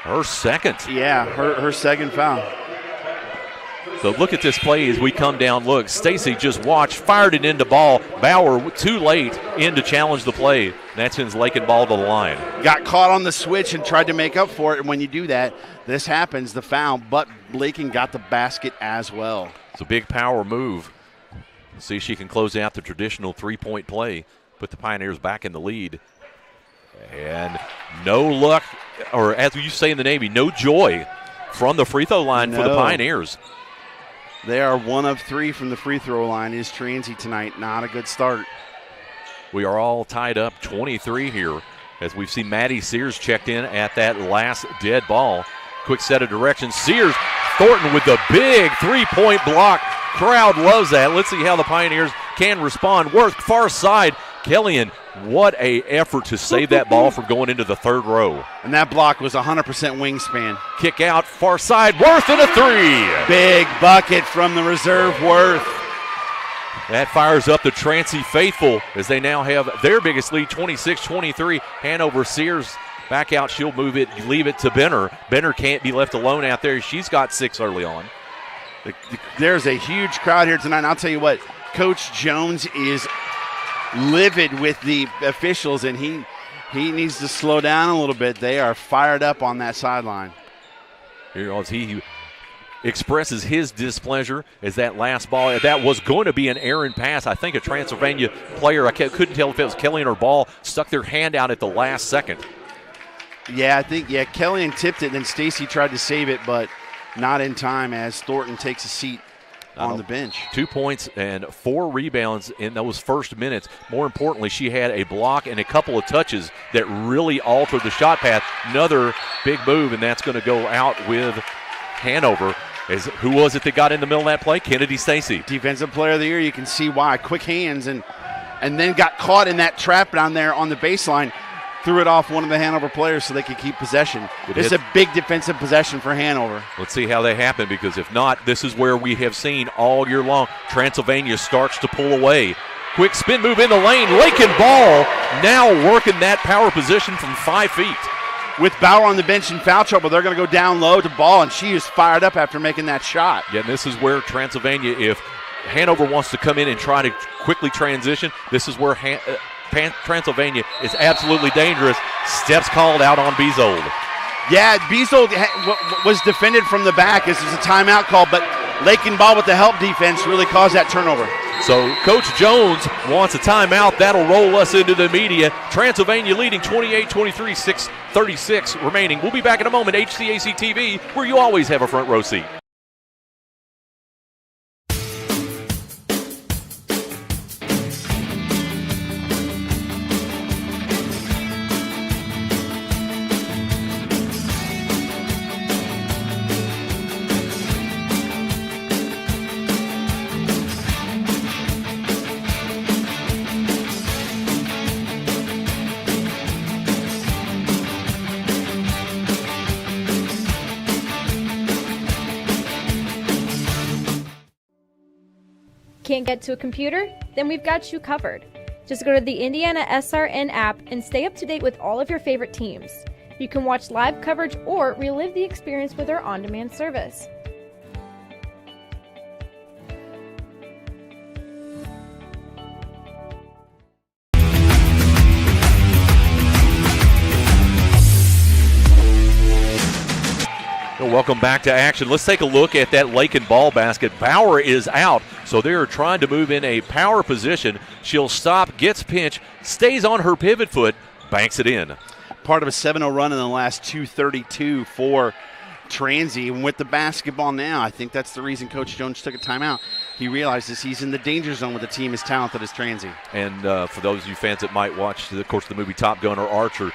her second. Yeah, her second foul. So look at this play as we come down. Look, Stacy just fired it into ball. Bauer too late in to challenge the play. That sends Lakin ball to the line. Got caught on the switch and tried to make up for it. And when you do that, this happens, the foul. But Lakin got the basket as well. It's a big power move. See if she can close out the traditional three-point play. Put the Pioneers back in the lead. And no luck, or as you say in the Navy, no joy from the free throw line for the Pioneers. They are 1 of 3 from the free throw line. Is Transy tonight. Not a good start. We are all tied up 23 here as we've seen Maddie Sears checked in at that last dead ball. Quick set of directions. Sears, Thornton with the big three-point block. Crowd loves that. Let's see how the Pioneers can respond. Worth far side. Killian, what a effort to save that ball from going into the third row. And that block was 100% wingspan. Kick out, far side, Worth and a three. Big bucket from the reserve Worth. That fires up the Trancy faithful as they now have their biggest lead, 26-23. Hanover Sears back out. She'll leave it to Benner. Benner can't be left alone out there. She's got 6 early on. There's a huge crowd here tonight. And I'll tell you what, Coach Jones is livid with the officials, and he needs to slow down a little bit. They are fired up on that sideline. Here as he expresses his displeasure as that last ball, that was going to be an errant pass. I think a Transylvania player, I couldn't tell if it was Kelly or Ball, stuck their hand out at the last second. Yeah, I think, Kellyanne tipped it, then Stacy tried to save it, but not in time as Thornton takes a seat on the bench. 2 points and 4 rebounds in those first minutes. More importantly, she had a block and a couple of touches that really altered the shot path. Another big move, and that's going to go out with Hanover. Who was it that got in the middle of that play? Kennedy Stacy. Defensive Player of the Year. You can see why. Quick hands and then got caught in that trap down there on the baseline. Threw it off one of the Hanover players so they could keep possession. It's a big defensive possession for Hanover. Let's see how they happen, because if not, this is where we have seen all year long. Transylvania starts to pull away. Quick spin move in the lane. Lakin ball now working that power position from 5 feet. With Bauer on the bench in foul trouble, they're going to go down low to Ball, and she is fired up after making that shot. Yeah, and this is where Transylvania, if Hanover wants to come in and try to quickly transition, this is where Transylvania is absolutely dangerous. Steps called out on Beazold. Yeah, Beazold was defended from the back. This is a timeout call, but Lakin Ball with the help defense really caused that turnover. So Coach Jones wants a timeout. That'll roll us into the media. Transylvania leading 28-23, 6:36 remaining. We'll be back in a moment. HCAC TV, where you always have a front row seat. Can't get to a computer? Then we've got you covered. Just go to the IndianaSRN app and stay up to date with all of your favorite teams. You can watch live coverage or relive the experience with our on-demand service. Well, welcome back to action. Let's take a look at that Lakin ball basket. Bauer is out, so they're trying to move in a power position. She'll stop, gets pinch, stays on her pivot foot, banks it in. Part of a 7-0 run in the last 2:32 for Transy. And with the basketball now, I think that's the reason Coach Jones took a timeout. He realizes he's in the danger zone with a team as talented as Transy. And for those of you fans that might watch, of course, the movie Top Gun or Archer,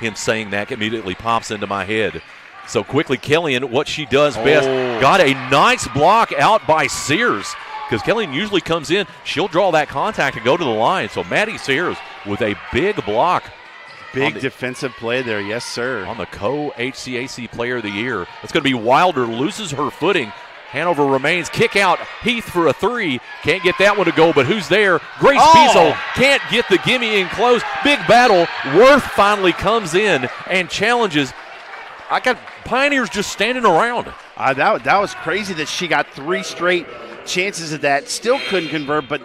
him saying that immediately pops into my head. So quickly, Killian, what she does best, got a nice block out by Sears, because Killian usually comes in, she'll draw that contact and go to the line. So Maddie Sears with a big block. Big defensive play there, yes, sir. On the co-HCAC Player of the Year. It's going to be Wilder, loses her footing. Hanover remains, kick out, Heath for a three. Can't get that one to go, but who's there? Grace Beazle can't get the gimme in close. Big battle. Worth finally comes in and challenges. I got Pioneers just standing around. That was crazy that she got 3 straight chances at that. Still couldn't convert, but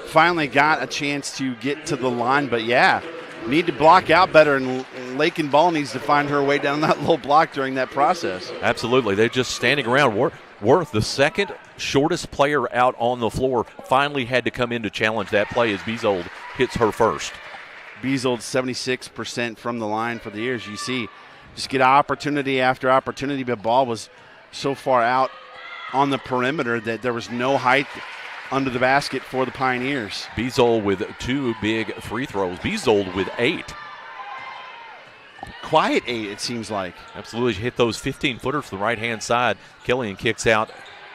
finally got a chance to get to the line. But, yeah, need to block out better, and Lakin Ball needs to find her way down that low block during that process. Absolutely. They're just standing around. Worth, the second shortest player out on the floor, finally had to come in to challenge that play as Beazold hits her first. Beazold 76% from the line for the year, as you see. Just get opportunity after opportunity, but Ball was so far out on the perimeter that there was no height under the basket for the Pioneers. Beazold with 2 big free throws. Beazold with 8. Quiet 8, it seems like. Absolutely. She hit those 15-footers to the right-hand side. Killian kicks out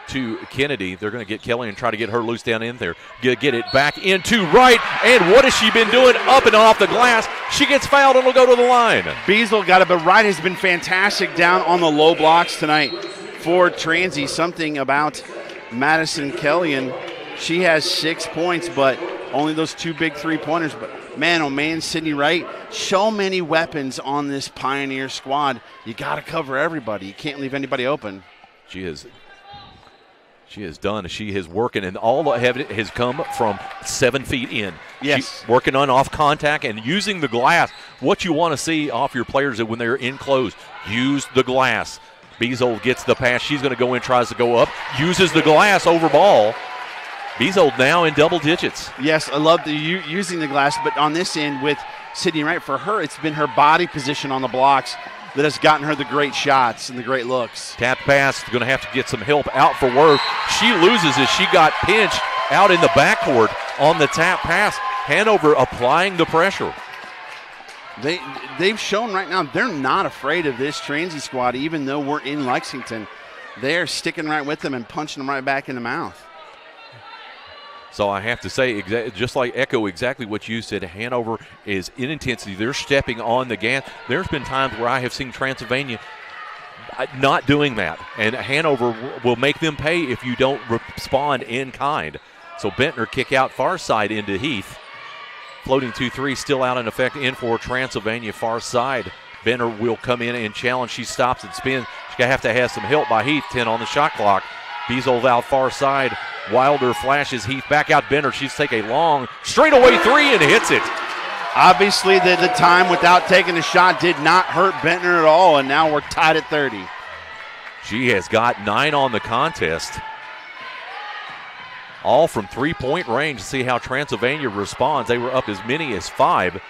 to Kennedy. They're going to get Killian and try to get her loose down in there. Get it back into right. And what has she been doing up and off the glass? She gets fouled and will go to the line. Beazel got it, but Wright has been fantastic down on the low blocks tonight for Transy. Something about Madison Killian. She has 6 points, but only those 2 big 3-pointers. But man, oh man, Sydney Wright, so many weapons on this Pioneer squad. You got to cover everybody. You can't leave anybody open. She is done. She is working, and all the evidence has come from 7 feet in. Yes. She's working on off contact and using the glass. What you want to see off your players is when they're in close, use the glass. Beazold gets the pass. She's going to go in, tries to go up, uses the glass over Ball. Beazold now in double digits. Yes, I love using the glass, but on this end with Sydney Wright, for her, it's been her body position on the blocks that has gotten her the great shots and the great looks. Tap pass, going to have to get some help out for Worth. She loses as she got pinched out in the backcourt on the tap pass. Hanover applying the pressure. They've shown right now they're not afraid of this Transy squad, even though we're in Lexington. They're sticking right with them and punching them right back in the mouth. So I have to say, just like echo exactly what you said, Hanover is in intensity. They're stepping on the gas. There's been times where I have seen Transylvania not doing that, and Hanover will make them pay if you don't respond in kind. So Bentner kick out far side into Heath. Floating 2-3 still out in effect in for Transylvania far side. Bentner will come in and challenge. She stops and spins. She's going to have some help by Heath. 10 on the shot clock. Beazold out far side. Wilder flashes Heath back out. Bentner, she's take a long straightaway 3 and hits it. Obviously, the time without taking a shot did not hurt Bentner at all, and now we're tied at 30. She has got 9 on the contest. All from 3-point range. See how Transylvania responds. They were up as many as 5.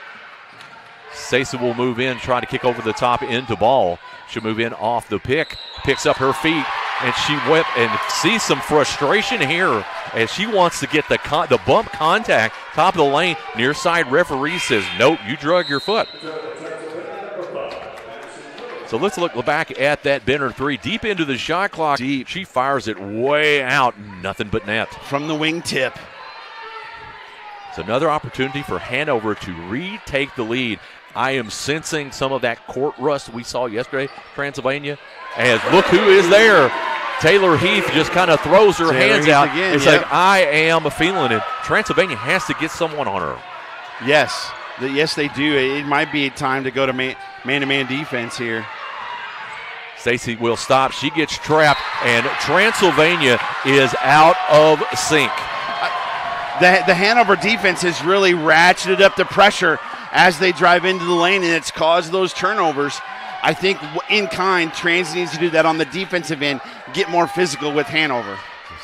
Stacey will move in, try to kick over the top into Ball. She'll move in off the pick, picks up her feet, and she went and sees some frustration here as she wants to get the bump contact, top of the lane. Near side referee says, nope, you drug your foot. So let's look back at that Bentner 3. Deep into the shot clock. Deep. She fires it way out. Nothing but net. From the wing tip. It's another opportunity for Hanover to retake the lead. I am sensing some of that court rust we saw yesterday, Transylvania. As look who is there. Taylor Heath just kind of throws her hands out. Again, it's like, I am feeling it. Transylvania has to get someone on her. Yes. Yes, they do. It might be time to go to man-to-man defense here. Stacey will stop. She gets trapped, and Transylvania is out of sync. The Hanover defense has really ratcheted up the pressure as they drive into the lane, and it's caused those turnovers. I think in kind, Transy needs to do that on the defensive end, get more physical with Hanover.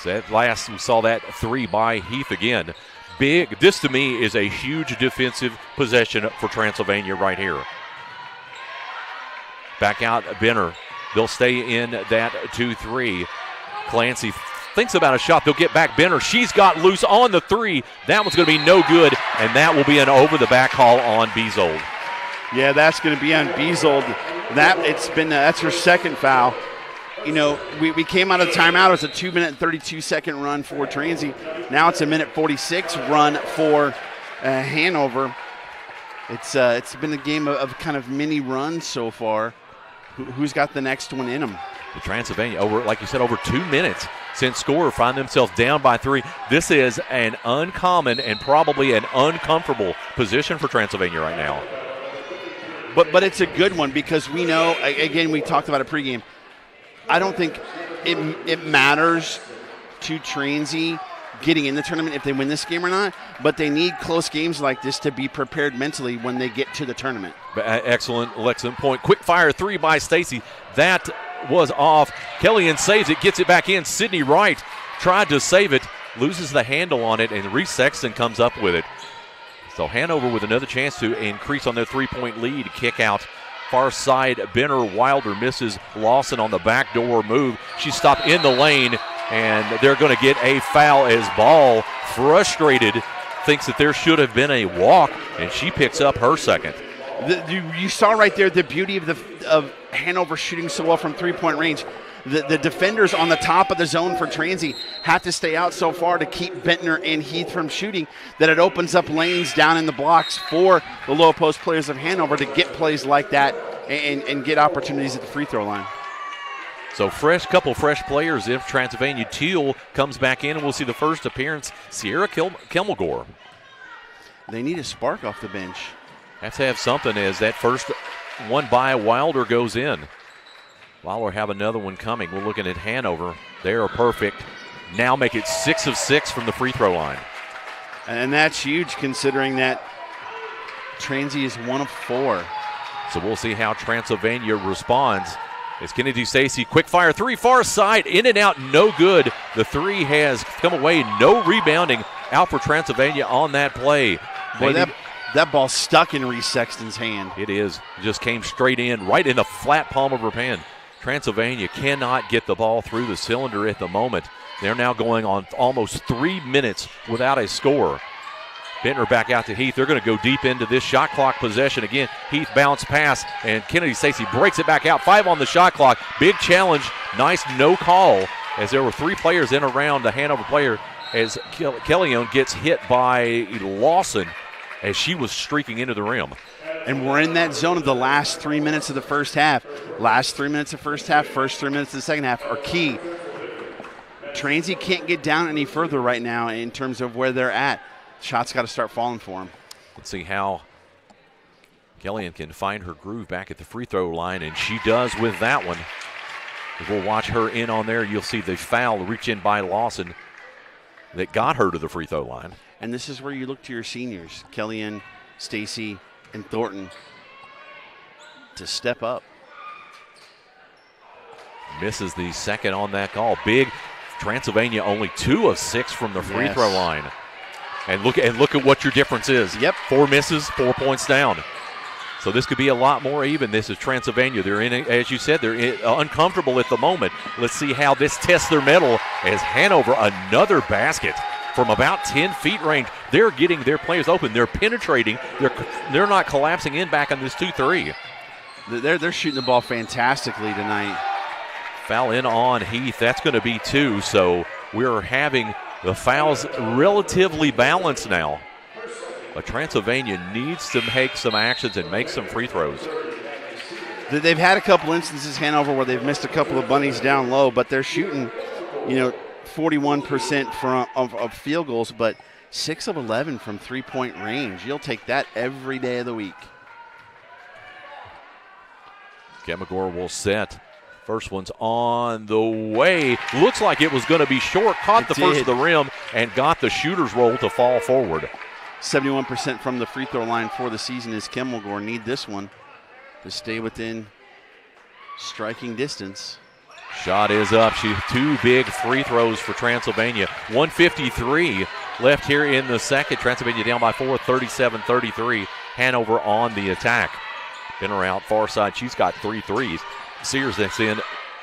That last, we saw that 3 by Heath again. Big. This to me is a huge defensive possession for Transylvania right here. Back out Benner. They'll stay in that 2-3. Clancy thinks about a shot. They'll get back Benner. She's got loose on the 3. That one's going to be no good, and that will be an over-the-back call on Beazold. Yeah, that's going to be on Beazold. That's her second foul. You know, we came out of timeout. It was a 2-minute and 32-second run for Transy. Now it's a 1:46 run for Hanover. It's been a game of kind of mini runs so far. Who's got the next one in them? The Transylvania, like you said, over 2 minutes since score, find themselves down by 3. This is an uncommon and probably an uncomfortable position for Transylvania right now. But it's a good one because we know, again, we talked about it pregame. I don't think it matters to Transy getting in the tournament if they win this game or not, but they need close games like this to be prepared mentally when they get to the tournament. Excellent point. Quick fire 3 by Stacy. That was off. Kellyanne saves it, gets it back in. Sydney Wright tried to save it, loses the handle on it, and Reese Sexton comes up with it. So Hanover with another chance to increase on their 3-point lead. Kick out far side. Benner Wilder misses Lawson on the backdoor move. She's stopped in the lane, and they're going to get a foul as Ball, frustrated, thinks that there should have been a walk, and she picks up her second. You saw right there the beauty of Hanover shooting so well from 3-point range. The defenders on the top of the zone for Transy have to stay out so far to keep Bentner and Heath from shooting that it opens up lanes down in the blocks for the low post players of Hanover to get plays like that and get opportunities at the free throw line. So couple fresh players if Transylvania. Teal comes back in, and we'll see the first appearance, Sierra Kelmagore. They need a spark off the bench. Have to have something as that first one by Wilder goes in. Wilder have another one coming. We're looking at Hanover. They are perfect. Now make it 6 of 6 from the free throw line. And that's huge considering that Transy is 1 of 4. So we'll see how Transylvania responds. It's Kennedy Stacy, quick fire 3, far side, in and out, no good. The 3 has come away, no rebounding out for Transylvania on that play. Boy, that ball stuck in Reese Sexton's hand. It is. It just came straight in, right in the flat palm of her hand. Transylvania cannot get the ball through the cylinder at the moment. They're now going on almost 3 minutes without a score. Bentner back out to Heath. They're going to go deep into this shot clock possession again. Heath bounce pass, and Kennedy Stacy breaks it back out. 5 on the shot clock. Big challenge. Nice no call as there were 3 players in around the Hanover player as Kellyanne gets hit by Lawson as she was streaking into the rim. And we're in that zone of the last 3 minutes of the first half. Last 3 minutes of first half, first 3 minutes of the second half are key. Transy can't get down any further right now in terms of where they're at. Shots got to start falling for them. Let's see how Kellyanne can find her groove back at the free throw line, and she does with that one. If we'll watch her in on there, you'll see the foul reach in by Lawson that got her to the free throw line. And this is where you look to your seniors, Kellyanne, Stacy, and Thornton, to step up. Misses the second on that call. Big Transylvania only 2 of 6 from the free throw line. And look at what your difference is. Yep. 4 misses, 4 points down. So this could be a lot more even. This is Transylvania. They're in, as you said, they're uncomfortable at the moment. Let's see how this tests their mettle as Hanover, another basket from about 10 feet range. They're getting their players open. They're penetrating. They're not collapsing in back on this 2-3. They're shooting the ball fantastically tonight. Foul in on Heath. That's going to be 2. So we're having the fouls relatively balanced now. But Transylvania needs to make some actions and make some free throws. They've had a couple instances, Hanover, where they've missed a couple of bunnies down low, but they're shooting, 41% of field goals, but 6 of 11 from 3-point range. You'll take that every day of the week. Kelmagore will set. First one's on the way. Looks like it was going to be short. Caught the first of the rim and got the shooter's roll to fall forward. 71% from the free throw line for the season is Kelmagore. Need this one to stay within striking distance. Shot is up. Two big free throws for Transylvania. 1:53 left here in the second. Transylvania down by 4, 37-33. Hanover on the attack. Benner out far side. She's got 3 threes. Sears that's in.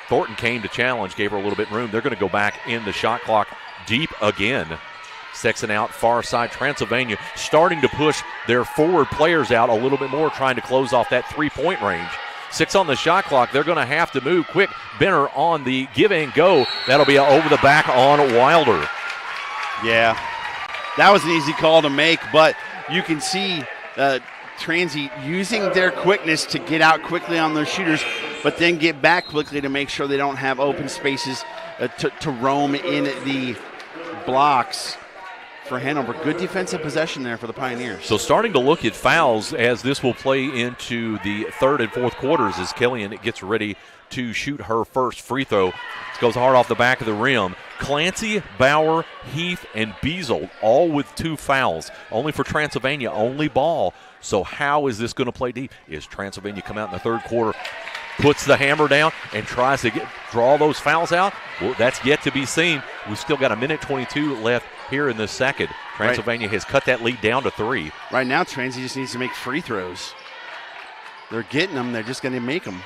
Thornton came to challenge, gave her a little bit of room. They're going to go back in the shot clock deep again. Sexton out far side. Transylvania starting to push their forward players out a little bit more, trying to close off that three-point range. 6 on the shot clock. They're going to have to move quick. Benner on the give and go. That'll be over the back on Wilder. Yeah, that was an easy call to make, but you can see Transy using their quickness to get out quickly on those shooters, but then get back quickly to make sure they don't have open spaces to roam in the blocks for Hanover. Good defensive possession there for the Pioneers. So starting to look at fouls as this will play into the third and fourth quarters as Killian gets ready to shoot her first free throw. This goes hard off the back of the rim. Clancy, Bauer, Heath, and Beazle all with 2 fouls. Only for Transylvania, only ball. So how is this going to play deep? Is Transylvania come out in the third quarter, puts the hammer down, and tries to draw those fouls out? Well, that's yet to be seen. We've still got 1:22 left here in the second. Transylvania has cut that lead down to 3. Right now, Transy just needs to make free throws. They're getting them. They're just going to make them.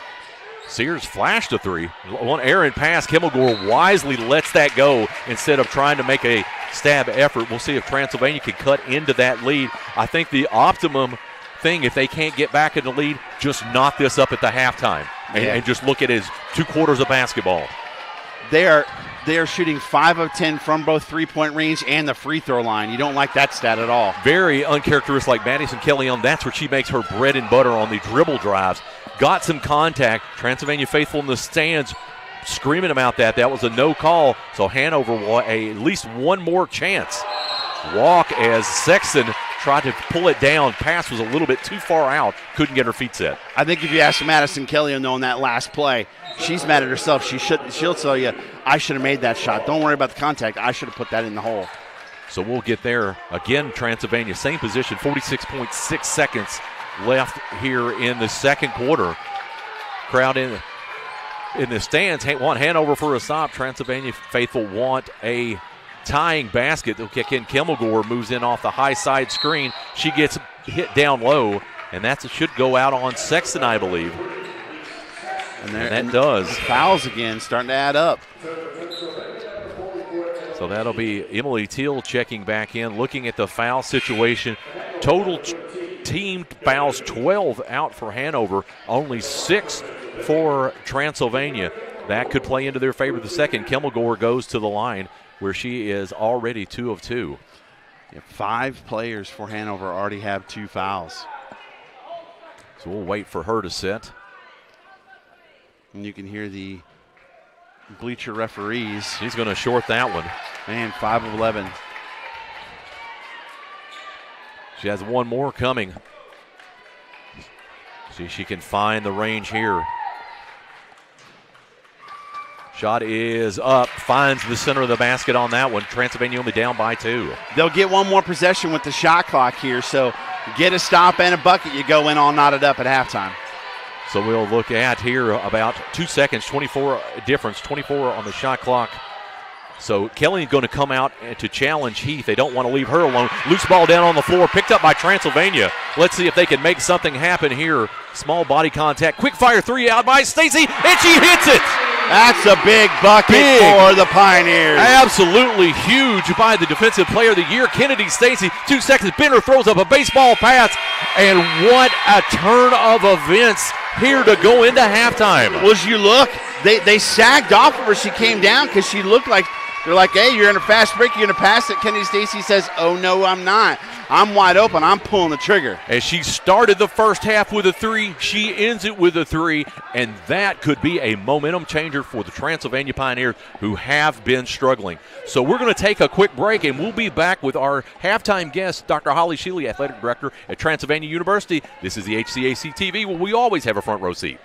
Sears flashed a 3. One errant pass. Kimmelgore wisely lets that go instead of trying to make a stab effort. We'll see if Transylvania can cut into that lead. I think the optimum thing, if they can't get back in the lead, just knock this up at the halftime and just look at it as 2 quarters of basketball. They are shooting 5 of 10 from both three-point range and the free throw line. You don't like that stat at all. Very uncharacteristic, like Madison Kelly-Young. That's where she makes her bread and butter on the dribble drives. Got some contact. Transylvania faithful in the stands screaming about that. That was a no call, so Hanover will at least one more chance. Walk as Sexton tried to pull it down. Pass was a little bit too far out. Couldn't get her feet set. I think if you ask Madison Kelly-Young on that last play, she's mad at herself. She'll tell you, I should have made that shot. Don't worry about the contact. I should have put that in the hole. So we'll get there. Again, Transylvania, same position, 46.6 seconds left here in the second quarter. Crowd in the stands want Hanover for a stop. Transylvania faithful want a tying basket. They'll kick in. Kimmelgore moves in off the high side screen. She gets hit down low, and that should go out on Sexton, I believe. And that does. Fouls again, starting to add up. So that'll be Emily Teal checking back in, looking at the foul situation. Total team fouls 12 out for Hanover, only 6 for Transylvania. That could play into their favor. The second, Kimmelgore goes to the line where she is already 2 of 2. Yeah, 5 players for Hanover already have 2 fouls. So we'll wait for her to set. And you can hear the bleacher referees. She's going to short that one. Man, 5 of 11. She has one more coming. See if she can find the range here. Shot is up, finds the center of the basket on that one. Transylvania only down by 2. They'll get one more possession with the shot clock here, so get a stop and a bucket. You go in all knotted up at halftime. So we'll look at here about 2 seconds, 24 difference, 24 on the shot clock. So Kelly's going to come out to challenge Heath. They don't want to leave her alone. Loose ball down on the floor, picked up by Transylvania. Let's see if they can make something happen here. Small body contact, quick fire 3 out by Stacy, and she hits it. That's a big bucket for the Pioneers. Absolutely huge by the defensive player of the year, Kennedy Stacy. 2 seconds, Benner throws up a baseball pass, and what a turn of events here to go into halftime. Well, as you look, they sagged off of her. She came down because she looked like, they're like, hey, you're in a fast break, you're going to pass it. Kennedy Stacy says, oh, no, I'm not. I'm wide open. I'm pulling the trigger. As she started the first half with a 3, she ends it with a 3, and that could be a momentum changer for the Transylvania Pioneers, who have been struggling. So we're going to take a quick break, and we'll be back with our halftime guest, Dr. Holly Shealy, Athletic Director at Transylvania University. This is the HCAC TV, where we always have a front row seat.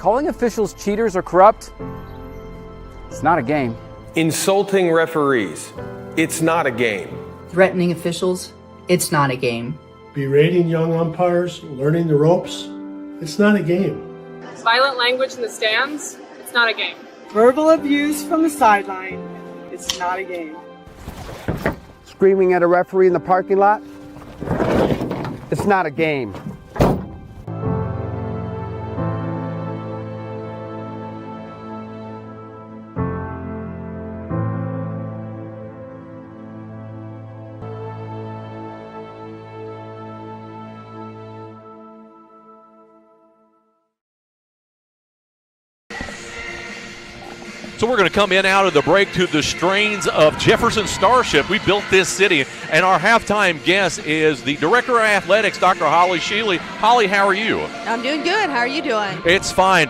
Calling officials cheaters or corrupt, it's not a game. Insulting referees, it's not a game. Threatening officials, it's not a game. Berating young umpires, learning the ropes, it's not a game. Violent language in the stands, it's not a game. Verbal abuse from the sideline, it's not a game. Screaming at a referee in the parking lot, it's not a game. So we're going to come in out of the break to the strains of Jefferson Starship. We built this city, and our halftime guest is the Director of Athletics, Dr. Holly Sheely. Holly, how are you? I'm doing good. How are you doing? It's fine.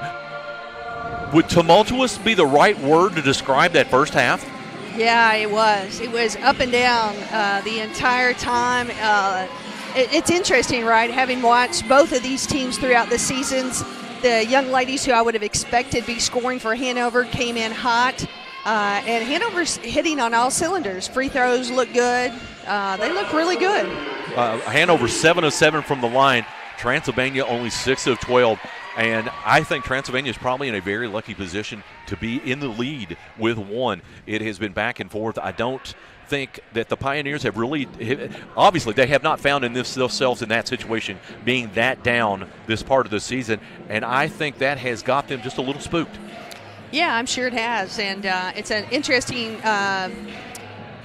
Would tumultuous be the right word to describe that first half? Yeah, it was. It was up and down the entire time. It's interesting, right? Having watched both of these teams throughout the seasons, the young ladies who I would have expected to be scoring for Hanover came in hot, and Hanover's hitting on all cylinders. Free throws look good. They look really good. Hanover 7 of 7 from the line. Transylvania only 6 of 12. And I think Transylvania is probably in a very lucky position to be in the lead with one. It has been back and forth. I don't think that the Pioneers have really – obviously they have not found themselves in that situation, being that down this part of the season, and I think that has got them just a little spooked. Yeah, I'm sure it has, and it's an interesting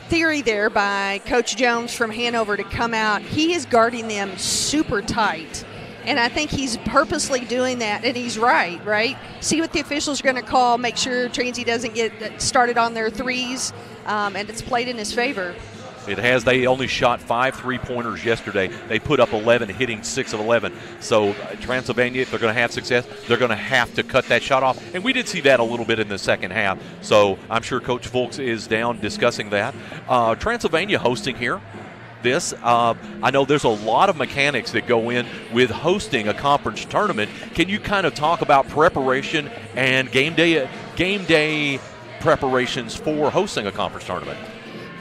theory there by Coach Jones from Hanover to come out. He is guarding them super tight, and I think he's purposely doing that, and he's right? See what the officials are going to call, make sure Transy doesn't get started on their threes, and it's played in his favor. It has. They only shot 5 3-pointers yesterday. They put up 11, hitting 6 of 11. So Transylvania, if they're going to have success, they're going to have to cut that shot off. And we did see that a little bit in the second half. So I'm sure Coach Fulks is down discussing that. Transylvania hosting here. I know there's a lot of mechanics that go in with hosting a conference tournament. Can you kind of talk about preparation and game day preparations for hosting a conference tournament?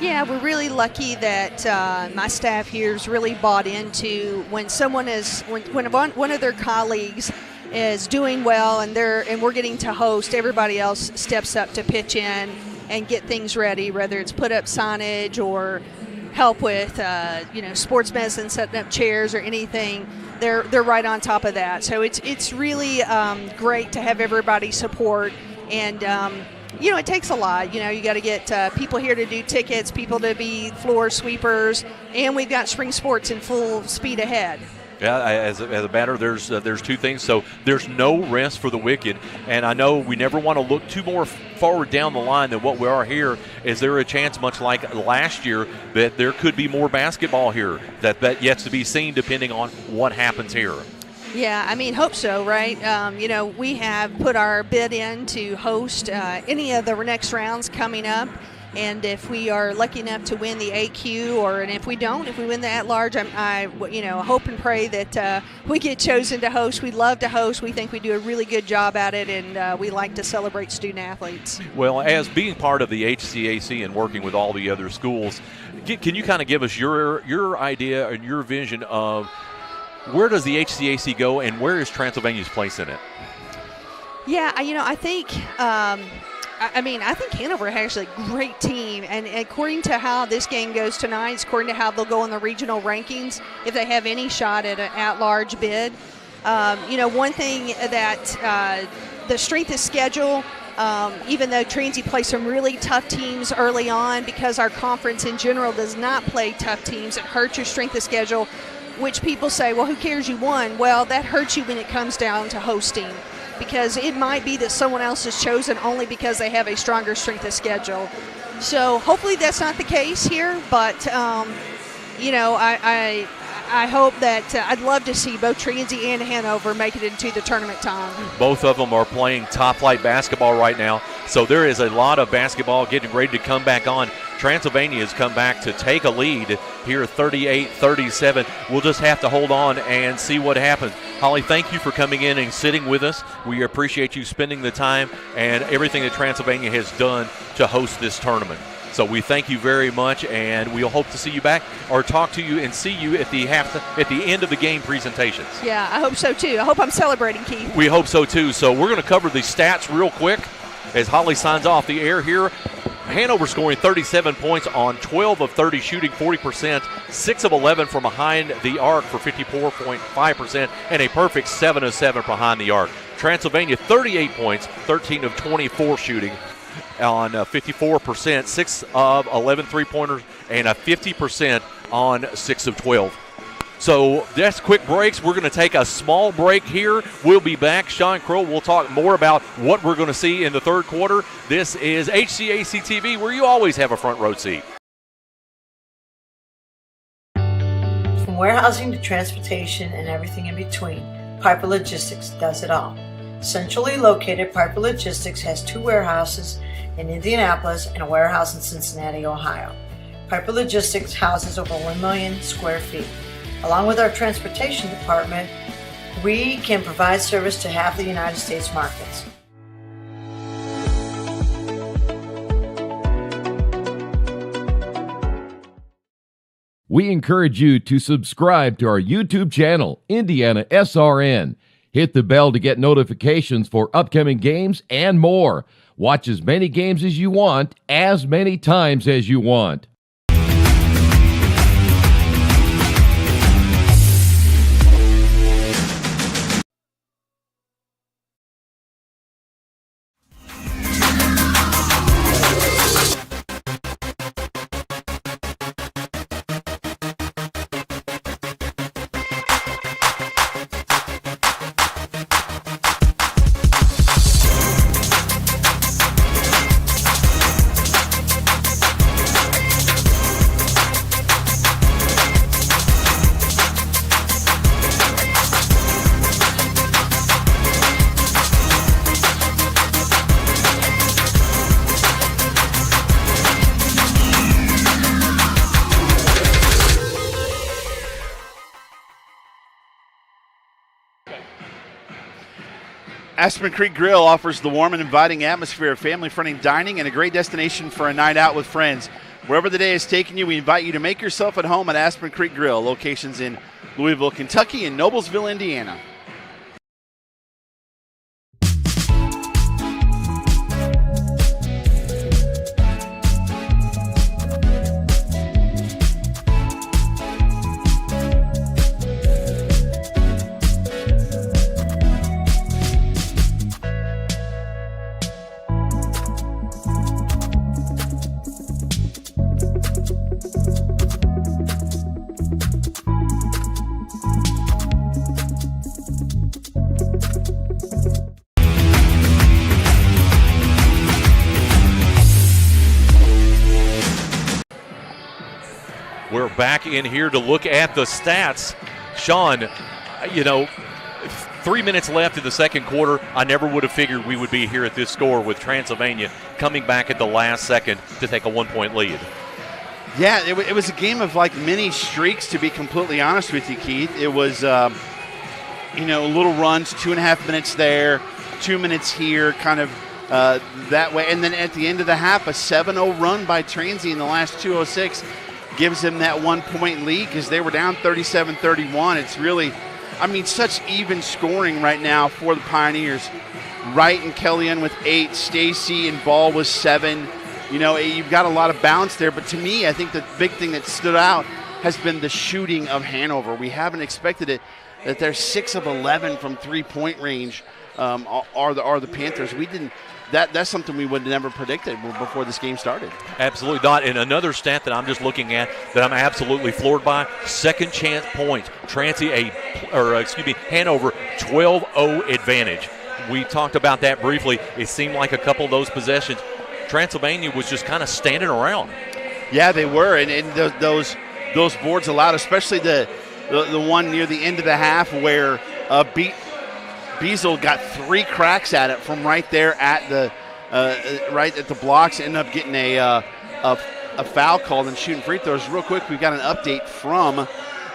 Yeah, we're really lucky that my staff here has really bought into when someone is when one of their colleagues is doing well and we're getting to host, everybody else steps up to pitch in and get things ready, whether it's put up signage or help with sports medicine, setting up chairs or anything. They're right on top of that. So it's really great to have everybody support, and it takes a lot. You got to get people here to do tickets, people to be floor sweepers, and we've got spring sports in full speed ahead. Yeah, as a matter, there's 2 things. So there's no rest for the wicked, and I know we never want to look too more forward down the line than what we are here. Is there a chance, much like last year, that there could be more basketball here? That yet to be seen, depending on what happens here. Yeah, I mean, hope so, right? We have put our bid in to host any of the next rounds coming up. And if we are lucky enough to win the AQ, and if we don't, if we win the at-large, I hope and pray that we get chosen to host. We'd love to host. We think we do a really good job at it, and we like to celebrate student athletes. Well, as being part of the HCAC and working with all the other schools, can you kind of give us your idea and your vision of where does the HCAC go and where is Transylvania's place in it? Yeah, I think I think Hanover has actually a great team, and according to how this game goes tonight, according to how they'll go in the regional rankings, if they have any shot at an at-large bid. One thing that the strength of schedule, even though Transy plays some really tough teams early on, because our conference in general does not play tough teams, it hurts your strength of schedule, which people say, well, who cares, you won? Well, that hurts you when it comes down to hosting, because it might be that someone else is chosen only because they have a stronger strength of schedule. So hopefully that's not the case here, but I hope that I'd love to see both Transy and Hanover make it into the tournament time. Both of them are playing top-flight basketball right now. So there is a lot of basketball getting ready to come back on. Transylvania has come back to take a lead here 38-37. We'll just have to hold on and see what happens. Holly, thank you for coming in and sitting with us. We appreciate you spending the time and everything that Transylvania has done to host this tournament. So we thank you very much, and we'll hope to see you back or talk to you and see you at the end of the game presentations. Yeah, I hope so too. I hope I'm celebrating, Keith. We hope so too. So we're going to cover the stats real quick as Holly signs off the air here. Hanover scoring 37 points on 12 of 30 shooting, 40%, 6 of 11 from behind the arc for 54.5%, and a perfect 7 of 7 behind the arc. Transylvania 38 points, 13 of 24 shooting on 54%, 6 of 11 three-pointers, and a 50% on 6 of 12. So that's quick breaks. We're going to take a small break here. We'll be back. Sean Crow will talk more about what we're going to see in the third quarter. This is HCAC TV, where you always have a front row seat. From warehousing to transportation and everything in between, Piper Logistics does it all. Centrally located, Piper Logistics has 2 warehouses in Indianapolis and a warehouse in Cincinnati, Ohio. Piper Logistics houses over 1 million square feet. Along with our transportation department, we can provide service to half the United States markets. We encourage you to subscribe to our YouTube channel, IndianaSRN. Hit the bell to get notifications for upcoming games and more. Watch as many games as you want, as many times as you want. Aspen Creek Grill offers the warm and inviting atmosphere of family-friendly dining and a great destination for a night out with friends. Wherever the day has taken you, we invite you to make yourself at home at Aspen Creek Grill, locations in Louisville, Kentucky, and Noblesville, Indiana. We're back in here to look at the stats. Sean, 3 minutes left in the second quarter. I never would have figured we would be here at this score with Transylvania coming back at the last second to take a 1-point lead. Yeah, it was a game of like mini streaks, to be completely honest with you, Keith. It was, little runs, 2.5 minutes there, 2 minutes here, kind of that way. And then at the end of the half, a 7-0 run by Transy in the last 2:06 gives them that 1-point lead because they were down 37-31. It's really, such even scoring right now for the Pioneers. Wright and Kellyanne with 8, Stacy and Ball with 7. You've got a lot of balance there. But to me, I think the big thing that stood out has been the shooting of Hanover. We haven't expected it, that they're 6 of 11 from 3-point range are the Panthers. We didn't. That's something we would have never predicted before this game started. Absolutely not. And another stat that I'm just looking at that I'm absolutely floored by, second chance points. Hanover 12-0 advantage. We talked about that briefly. It seemed like a couple of those possessions, Transylvania was just kind of standing around. Yeah, they were. And those boards allowed, especially the one near the end of the half where Beazle got 3 cracks at it from right there at right at the blocks, end up getting a foul called and shooting free throws. Real quick, we've got an update from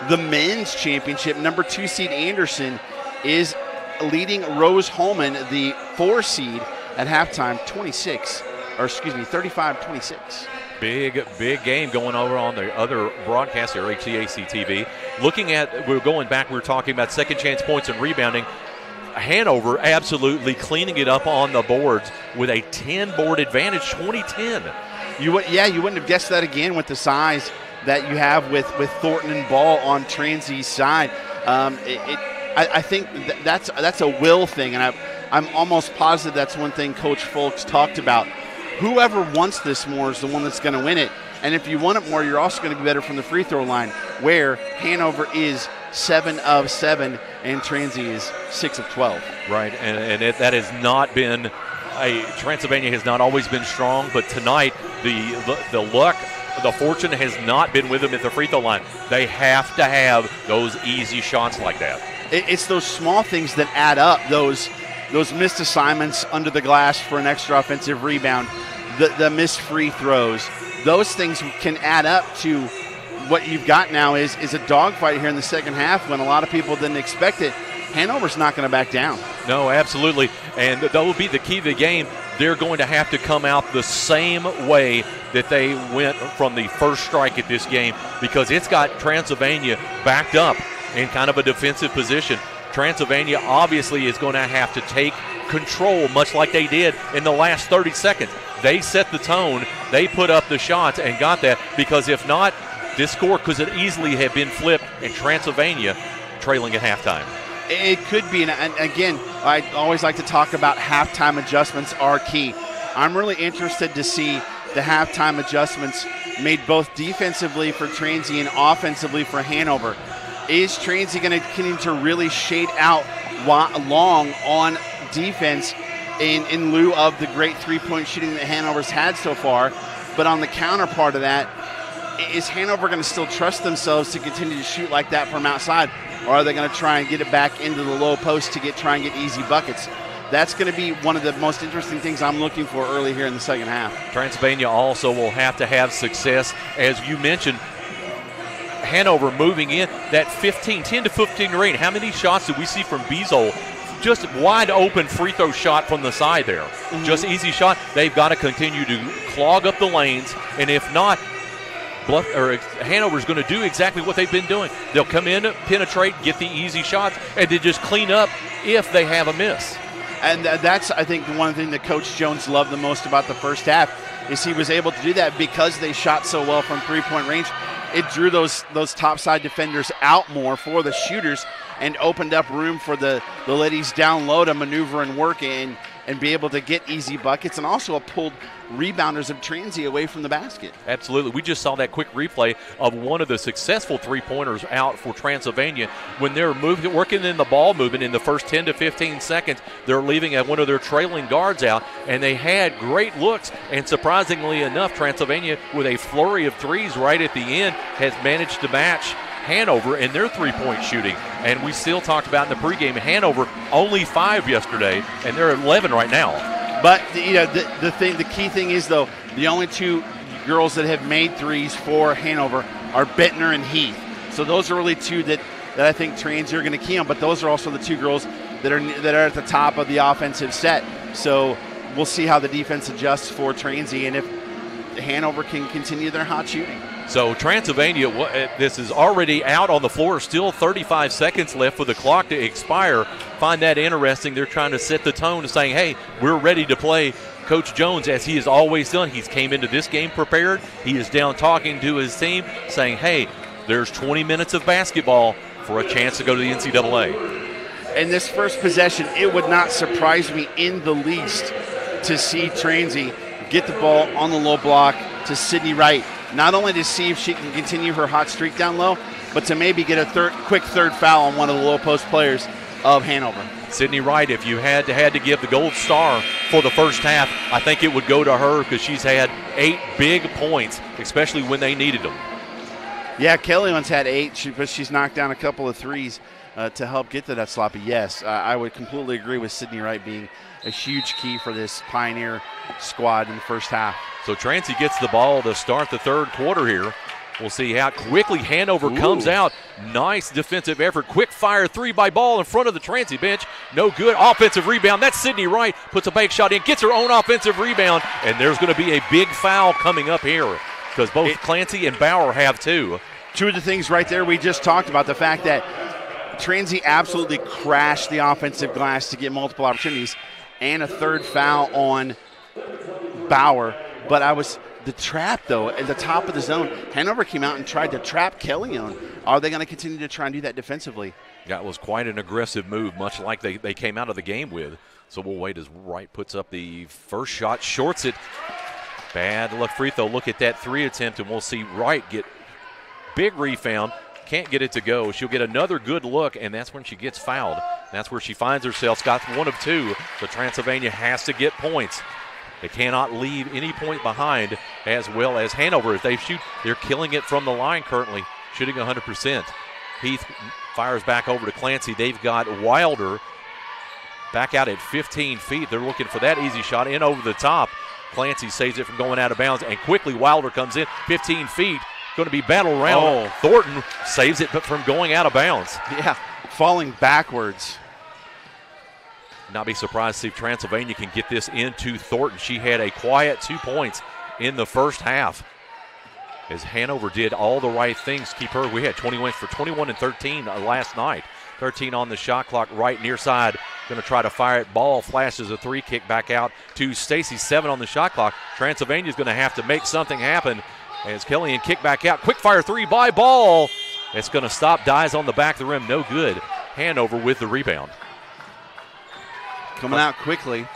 the men's championship. Number 2 seed Anderson is leading Rose Holman, the 4 seed, at halftime, 35-26. Big game going over on the other broadcast here, HCAC TV. We're going back, we were talking about second chance points and rebounding. Hanover absolutely cleaning it up on the boards with a 10-board advantage, 20-10. You wouldn't have guessed that again with the size that you have with Thornton and Ball on Transy's side. I think that's a will thing, and I'm almost positive that's one thing Coach Folks talked about. Whoever wants this more is the one that's going to win it. And if you want it more, you're also going to be better from the free throw line, where Hanover is 7 of 7 and Transy is 6 of 12. Right, and that has not been Transylvania has not always been strong, but tonight the luck, the fortune has not been with them at the free throw line. They have to have those easy shots like that. It's those small things that add up, those missed assignments under the glass for an extra offensive rebound, the missed free throws. Those things can add up to what you've got now is a dogfight here in the second half when a lot of people didn't expect it. Hanover's not going to back down. No, absolutely. And that will be the key to the game. They're going to have to come out the same way that they went from the first strike at this game, because it's got Transylvania backed up in kind of a defensive position. Transylvania obviously is going to have to take control, much like they did in the last 30 seconds. They set the tone, they put up the shots and got that, because if not, this score could easily have been flipped and Transylvania trailing at halftime. It could be, and again, I always like to talk about halftime adjustments are key. I'm really interested to see the halftime adjustments made both defensively for Transy and offensively for Hanover. Is Transy going to continue to really shade out long on defense in lieu of the great three-point shooting that Hanover's had so far? But on the counterpart of that, is Hanover going to still trust themselves to continue to shoot like that from outside? Or are they going to try and get it back into the low post to try and get easy buckets? That's going to be one of the most interesting things I'm looking for early here in the second half. Transylvania also will have to have success, as you mentioned. Hanover moving in that 10 to 15 range. How many shots did we see from Beazole? Just wide open free throw shot from the side there. Mm-hmm. Just easy shot. They've got to continue to clog up the lanes, and if not, Hanover's going to do exactly what they've been doing. They'll come in, penetrate, get the easy shots, and then just clean up if they have a miss. And that's, I think, the one thing that Coach Jones loved the most about the first half is he was able to do that because they shot so well from three-point range. It drew those topside defenders out more for the shooters and opened up room for the ladies down low to maneuver and work in and be able to get easy buckets, and also pulled rebounders of Transy away from the basket. Absolutely. We just saw that quick replay of one of the successful three-pointers out for Transylvania. When they're working in the ball movement in the first 10 to 15 seconds, they're leaving one of their trailing guards out, and they had great looks. And surprisingly enough, Transylvania, with a flurry of threes right at the end, has managed to match Hanover in their three-point shooting. And we still talked about in the pregame, Hanover only 5 yesterday, and they're 11 right now. But the key thing is, though, the only 2 girls that have made threes for Hanover are Bettner and Heath. So those are really 2 that I think Transy are going to key on. But those are also the 2 girls that are at the top of the offensive set. So we'll see how the defense adjusts for Transy, and if Hanover can continue their hot shooting. So Transylvania, this is already out on the floor. Still 35 seconds left for the clock to expire. Find that interesting. They're trying to set the tone, saying, hey, we're ready to play. Coach Jones, as he has always done, he's came into this game prepared. He is down talking to his team, saying, hey, there's 20 minutes of basketball for a chance to go to the NCAA. In this first possession, it would not surprise me in the least to see Transy get the ball on the low block to Sydney Wright. Not only to see if she can continue her hot streak down low, but to maybe get a quick third foul on one of the low post players of Hanover. Sydney Wright, if you had to give the gold star for the first half, I think it would go to her, because she's had 8 big points, especially when they needed them. Yeah, Kelly once had 8, but she's knocked down a couple of threes. to help get to that sloppy. Yes, I would completely agree with Sydney Wright being a huge key for this Pioneer squad in the first half. So Transy gets the ball to start the third quarter here. We'll see how quickly Hanover comes out. Nice defensive effort. Quick fire three by Ball in front of the Transy bench. No good. Offensive rebound. That's Sydney Wright. Puts a bank shot in. Gets her own offensive rebound. And there's going to be a big foul coming up here because both Clancy and Bauer have two. Two of the things right there we just talked about, the fact that Transy absolutely crashed the offensive glass to get multiple opportunities, and a third foul on Bauer. But the trap, though, at the top of the zone, Hanover came out and tried to trap Kelly-on. Are they going to continue to try and do that defensively? That was quite an aggressive move, much like they came out of the game with. So we'll wait as Wright puts up the first shot, shorts it. Bad luck free throw. Look at that three attempt, and we'll see Wright get big rebound. Can't get it to go. She'll get another good look, and that's when she gets fouled. That's where she finds herself. Got one of two. So Transylvania has to get points. They cannot leave any point behind, as well as Hanover. If they shoot, they're killing it from the line currently, shooting 100%. Heath fires back over to Clancy. They've got Wilder back out at 15 feet. They're looking for that easy shot in over the top. Clancy saves it from going out of bounds, and quickly Wilder comes in 15 feet. Going to be battle round. Thornton saves it, but from going out of bounds. Yeah, falling backwards. Not be surprised to see if Transylvania can get this into Thornton. She had a quiet 2 points in the first half, as Hanover did all the right things to keep her. We had 20 wins for 21 and 13 last night. 13 on the shot clock, right near side. Going to try to fire it. Ball flashes a three, kick back out to Stacy. 7 on the shot clock. Transylvania's going to have to make something happen as Kellyan kick back out. Quick fire three by Ball. It's going to stop, dies on the back of the rim. No good. Hanover with the rebound. Coming out quickly.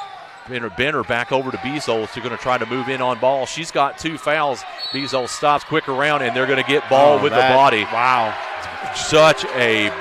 Benner back over to Bezos. They're going to try to move in on Ball. She's got 2 fouls. Bezos stops quick around, and they're going to get Ball with the body. Wow. Such a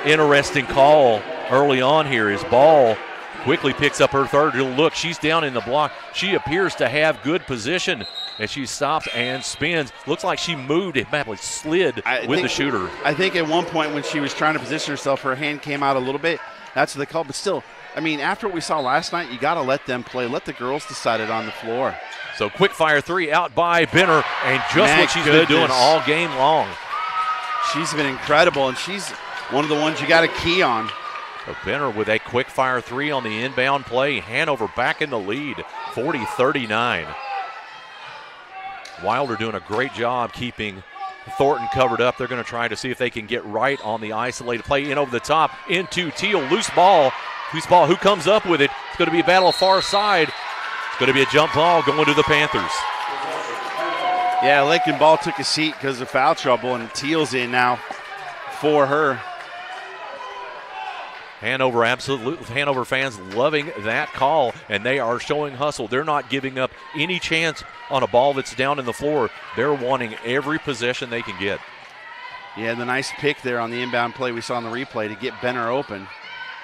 interesting call early on here as Ball quickly picks up her third. Look, she's down in the block. She appears to have good position as she stops and spins. Looks like she moved it, badly slid with the shooter. I think at one point when she was trying to position herself, her hand came out a little bit. That's what they call, but still, I mean, after what we saw last night, you got to let them play. Let the girls decide it on the floor. So quick fire three out by Benner, and just what she's been doing all game long. She's been incredible, and she's one of the ones you got to key on. So Benner with a quick fire three on the inbound play. Hanover back in the lead, 40-39. Wilder doing a great job keeping Thornton covered up. They're going to try to see if they can get right on the isolated play. In over the top, into Teal. Loose ball. Who comes up with it? It's going to be a battle far side. It's going to be a jump ball going to the Panthers. Yeah, Lincoln Ball took a seat because of foul trouble, and Teal's in now for her. Hanover fans loving that call, and they are showing hustle. They're not giving up any chance on a ball that's down in the floor. They're wanting every possession they can get. Yeah, the nice pick there on the inbound play we saw on the replay to get Benner open.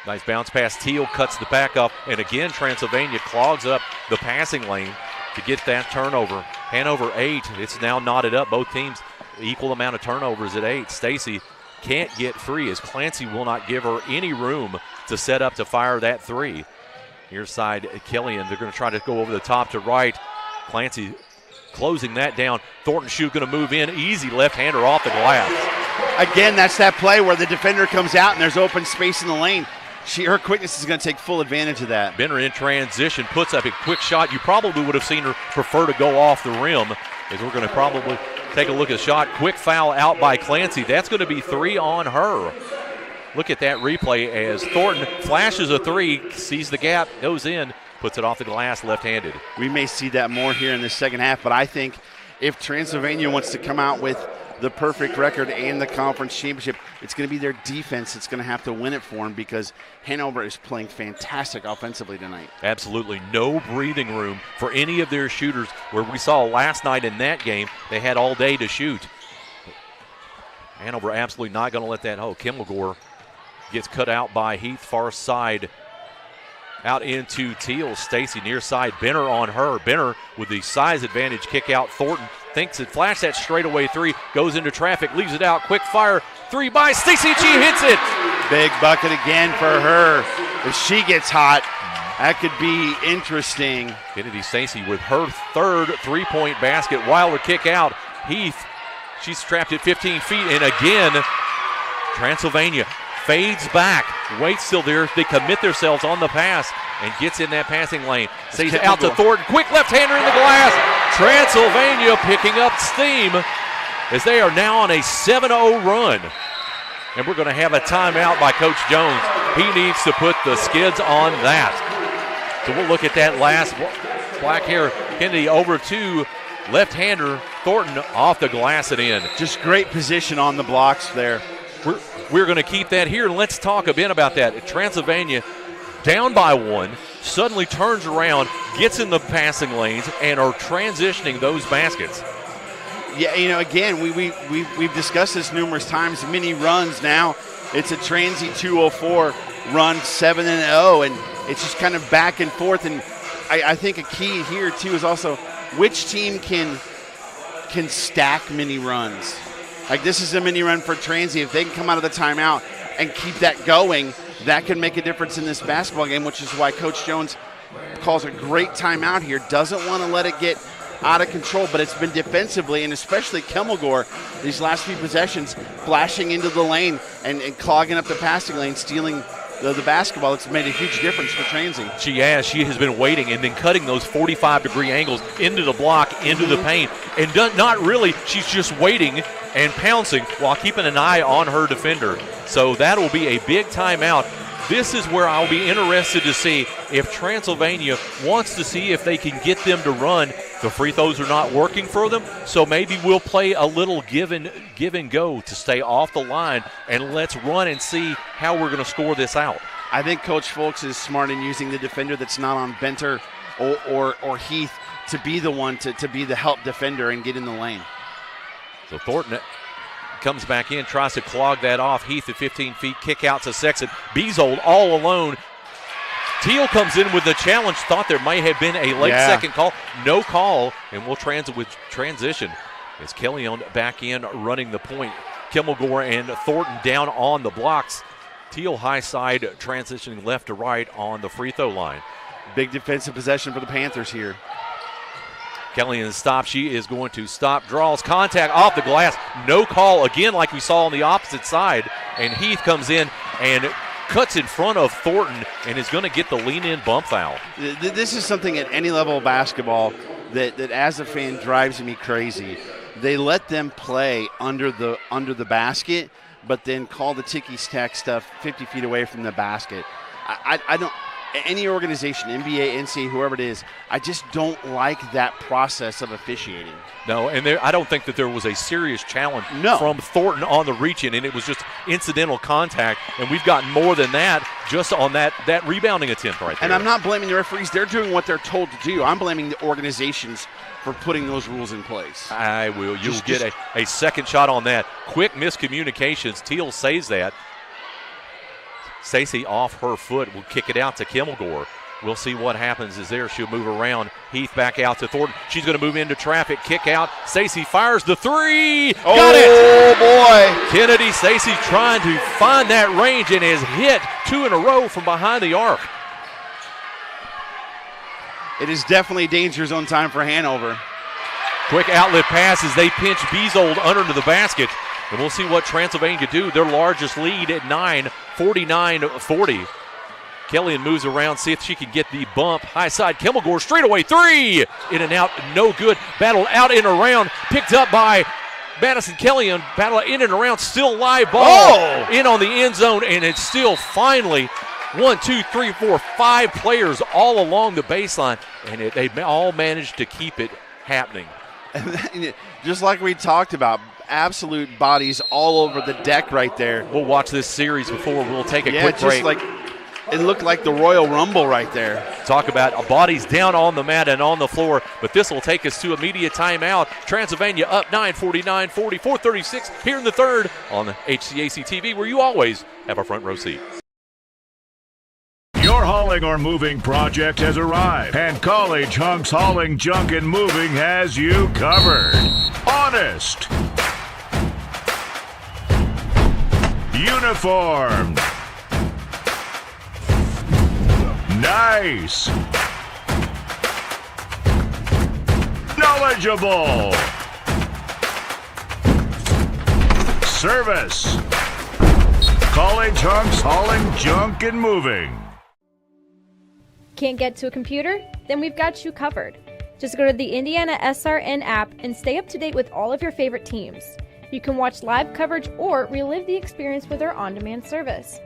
Nice bounce pass. Teal cuts the back up, and again Transylvania clogs up the passing lane to get that turnover. Hanover 8. It's now knotted up. Both teams equal amount of turnovers at 8. Stacy can't get free as Clancy will not give her any room to set up to fire that three. Near side, Kellyan, they're going to try to go over the top to right. Clancy closing that down. Thornton Shoe going to move in. Easy left-hander off the glass. Again, that's that play where the defender comes out and there's open space in the lane. Her quickness is going to take full advantage of that. Benner in transition, puts up a quick shot. You probably would have seen her prefer to go off the rim, as we're going to probably take a look at the shot. Quick foul out by Clancy. That's going to be 3 on her. Look at that replay as Thornton flashes a three, sees the gap, goes in, puts it off the glass left-handed. We may see that more here in the second half, but I think if Transylvania wants to come out with the perfect record and the conference championship, it's going to be their defense that's going to have to win it for them, because Hanover is playing fantastic offensively tonight. Absolutely no breathing room for any of their shooters, where we saw last night in that game they had all day to shoot. Hanover absolutely not going to let that. Kimmelgore gets cut out by Heath, far side. out into Teal. Stacy near side. Benner on her. Benner with the size advantage. Kick out. Thornton thinks it. Flash that straightaway three. Goes into traffic. Leaves it out. Quick fire. Three by Stacy. She hits it. Big bucket again for her. If she gets hot, that could be interesting. Kennedy Stacy with her third three-point basket. Wilder kick out. Heath, she's trapped at 15 feet. And again, Transylvania fades back. Waits still there. They commit themselves on the pass and gets in that passing lane. Stays out to Thornton. Quick left-hander in the glass. Transylvania picking up steam as they are now on a 7-0 run. And we're going to have a timeout by Coach Jones. He needs to put the skids on that. So we'll look at that last black hair. Kennedy over to left-hander Thornton off the glass and in. Just great position on the blocks there. We're going to keep that here. Let's talk a bit about that. Transylvania down by one, suddenly turns around, gets in the passing lanes, and are transitioning those baskets. Yeah, again, we've discussed this numerous times. Mini runs now. It's a Transy 204 run 7-0, and it's just kind of back and forth. And I think a key here too is also which team can stack mini runs. Like this is a mini run for Transy. If they can come out of the timeout and keep that going, that can make a difference in this basketball game, which is why Coach Jones calls a great timeout here. Doesn't want to let it get out of control, but it's been defensively, and especially Kimmelgore, these last few possessions, flashing into the lane and clogging up the passing lane, stealing the basketball. It's made a huge difference for Transy. She has been waiting and then cutting those 45-degree angles into the block, into the paint, and not really. She's just waiting and pouncing while keeping an eye on her defender. So that will be a big timeout. This is where I'll be interested to see if Transylvania wants to see if they can get them to run. The free throws are not working for them, so maybe we'll play a little give and go to stay off the line, and let's run and see how we're going to score this out. I think Coach Folks is smart in using the defender that's not on Benter or Heath to be the one to be the help defender and get in the lane. So Thornton comes back in, tries to clog that off. Heath at 15 feet, kick out to Sexton. Beazold all alone. Teal comes in with the challenge. Thought there might have been a late second call. No call, and we'll transition. As Kellyon back in running the point. Kimmelgore and Thornton down on the blocks. Teal high side transitioning left to right on the free throw line. Big defensive possession for the Panthers here. Kellyon stops. She is going to stop. Draws contact off the glass. No call again like we saw on the opposite side. And Heath comes in and cuts in front of Thornton and is going to get the lean-in bump foul. This is something at any level of basketball that as a fan drives me crazy. They let them play under the basket, but then call the ticky-tack stuff 50 feet away from the basket. I don't. Any organization, NBA, NCAA, whoever it is, I just don't like that process of officiating. No, and I don't think that there was a serious challenge from Thornton on the reach-in, and it was just incidental contact, and we've gotten more than that just on that rebounding attempt right there. And I'm not blaming the referees. They're doing what they're told to do. I'm blaming the organizations for putting those rules in place. I will. You'll get a second shot on that. Quick miscommunications. Teal saves that. Stacey off her foot will kick it out to Kimmelgore. We'll see what happens is there. She'll move around. Heath back out to Thornton. She's going to move into traffic. Kick out. Stacey fires the three. Got it. Oh, boy. Kennedy Stacey trying to find that range and has hit 2 in a row from behind the arc. It is definitely danger zone time for Hanover. Quick outlet pass as they pinch Beazold under to the basket. And we'll see what Transylvania do. Their largest lead at 9, 49-40. Kellyon moves around, see if she can get the bump. High side, Kimmelgore, straight away, three! In and out, no good. Battled out and around, picked up by Madison Kellyon. Battle in and around, still live ball. In on the end zone, and it's still finally 1, 2, 3, 4, 5 players all along the baseline, and they all managed to keep it happening. Just like we talked about, absolute bodies all over the deck right there. We'll watch this series before we'll take a quick break. Like it looked like the Royal Rumble right there. Talk about bodies down on the mat and on the floor, but this will take us to immediate timeout. Transylvania up 9, 49-40, 4:36 here in the third on the HCAC TV, where you always have a front row seat. Your home hauling or moving project has arrived, and College Hunks Hauling, Junk, and Moving has you covered. Honest. Uniformed. Nice. Knowledgeable. Service. College Hunks Hauling, Junk, and Moving. Can't get to a computer? Then we've got you covered. Just go to the IndianaSRN app and stay up to date with all of your favorite teams. You can watch live coverage or relive the experience with our on-demand service.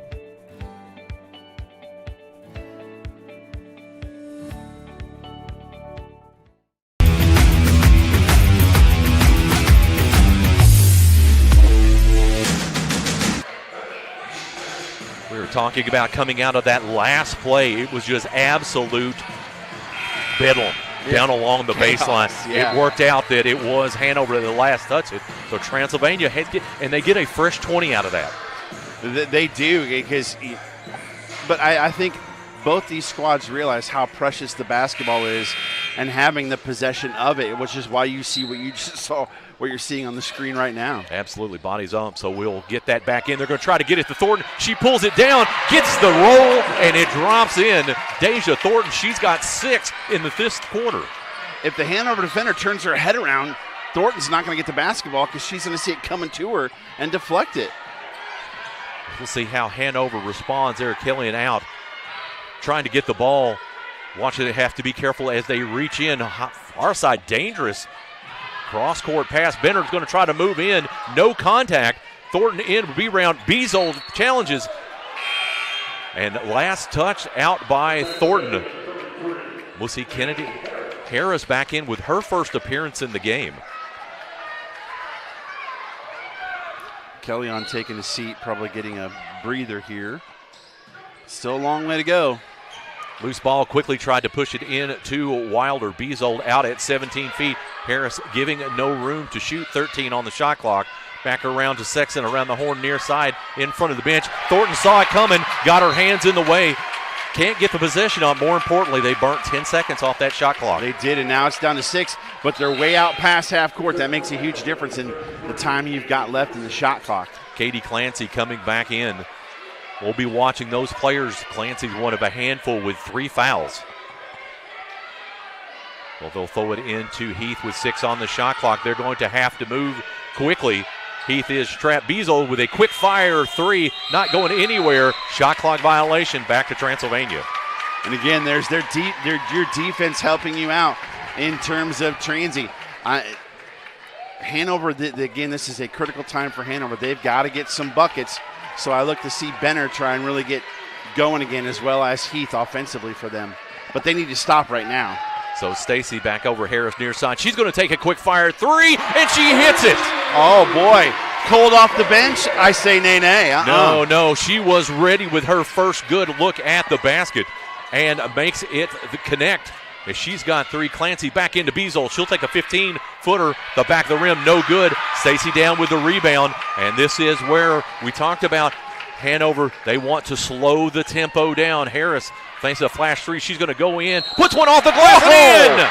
We were talking about coming out of that last play. It was just absolute bedlam down along the baseline. Yeah. It worked out that it was Hanover the last touch it. So Transylvania and they get a fresh 20 out of that. They do, but I think both these squads realize how precious the basketball is and having the possession of it, which is why you see what you just saw, what you're seeing on the screen right now. Absolutely, bodies up, so we'll get that back in. They're going to try to get it to Thornton. She pulls it down, gets the roll, and it drops in. Deja Thornton, she's got 6 in the fifth quarter. If the Hanover defender turns her head around, Thornton's not going to get the basketball because she's going to see it coming to her and deflect it. We'll see how Hanover responds there. Killian out, trying to get the ball. Watching it have to be careful as they reach in. Our side, dangerous. Cross-court pass. Benner's going to try to move in. No contact. Thornton in, rebound. Beazold challenges. And last touch out by Thornton. We'll see Kennedy Harris back in with her first appearance in the game. Kellyon taking a seat, probably getting a breather here. Still a long way to go. Loose ball, quickly tried to push it in to Wilder. Beazold out at 17 feet. Harris giving no room to shoot. 13 on the shot clock. Back around to Sexton around the horn near side in front of the bench. Thornton saw it coming, got her hands in the way. Can't get the possession on. More importantly, they burnt 10 seconds off that shot clock. They did, and now it's down to 6, but they're way out past half court. That makes a huge difference in the time you've got left in the shot clock. Katie Clancy coming back in. We'll be watching those players. Clancy's one of a handful with 3 fouls. Well, they'll throw it into Heath with 6 on the shot clock. They're going to have to move quickly. Heath is trapped. Beazold with a quick fire 3, not going anywhere. Shot clock violation, back to Transylvania. And again, there's your defense helping you out in terms of Transy. Hanover, again, this is a critical time for Hanover. They've got to get some buckets. So I look to see Benner try and really get going again, as well as Heath offensively for them. But they need to stop right now. So Stacy back over Harris near side. She's going to take a quick fire 3, and she hits it. Oh, boy. Cold off the bench? I say nay. No. She was ready with her first good look at the basket and makes it connect. As she's got 3. Clancy back into Beazold. She'll take a 15-footer. The back of the rim, no good. Stacy down with the rebound. And this is where we talked about Hanover. They want to slow the tempo down. Harris thanks to a flash 3. She's going to go in. Puts one off the glass and in.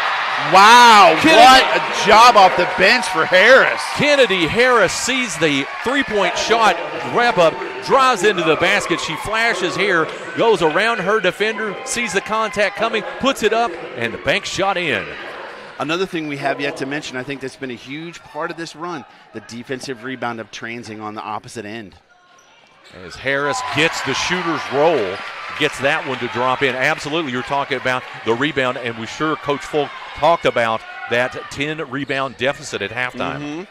Wow, what a job off the bench for Harris. Kennedy Harris sees the three-point shot, wrap up, drives into the basket. She flashes here, goes around her defender, sees the contact coming, puts it up, and the bank shot in. Another thing we have yet to mention, I think that's been a huge part of this run, the defensive rebound of Transing on the opposite end. As Harris gets the shooter's roll, gets that one to drop in. Absolutely, you're talking about the rebound, and we sure Coach Folk talked about that 10-rebound deficit at halftime. Mm-hmm.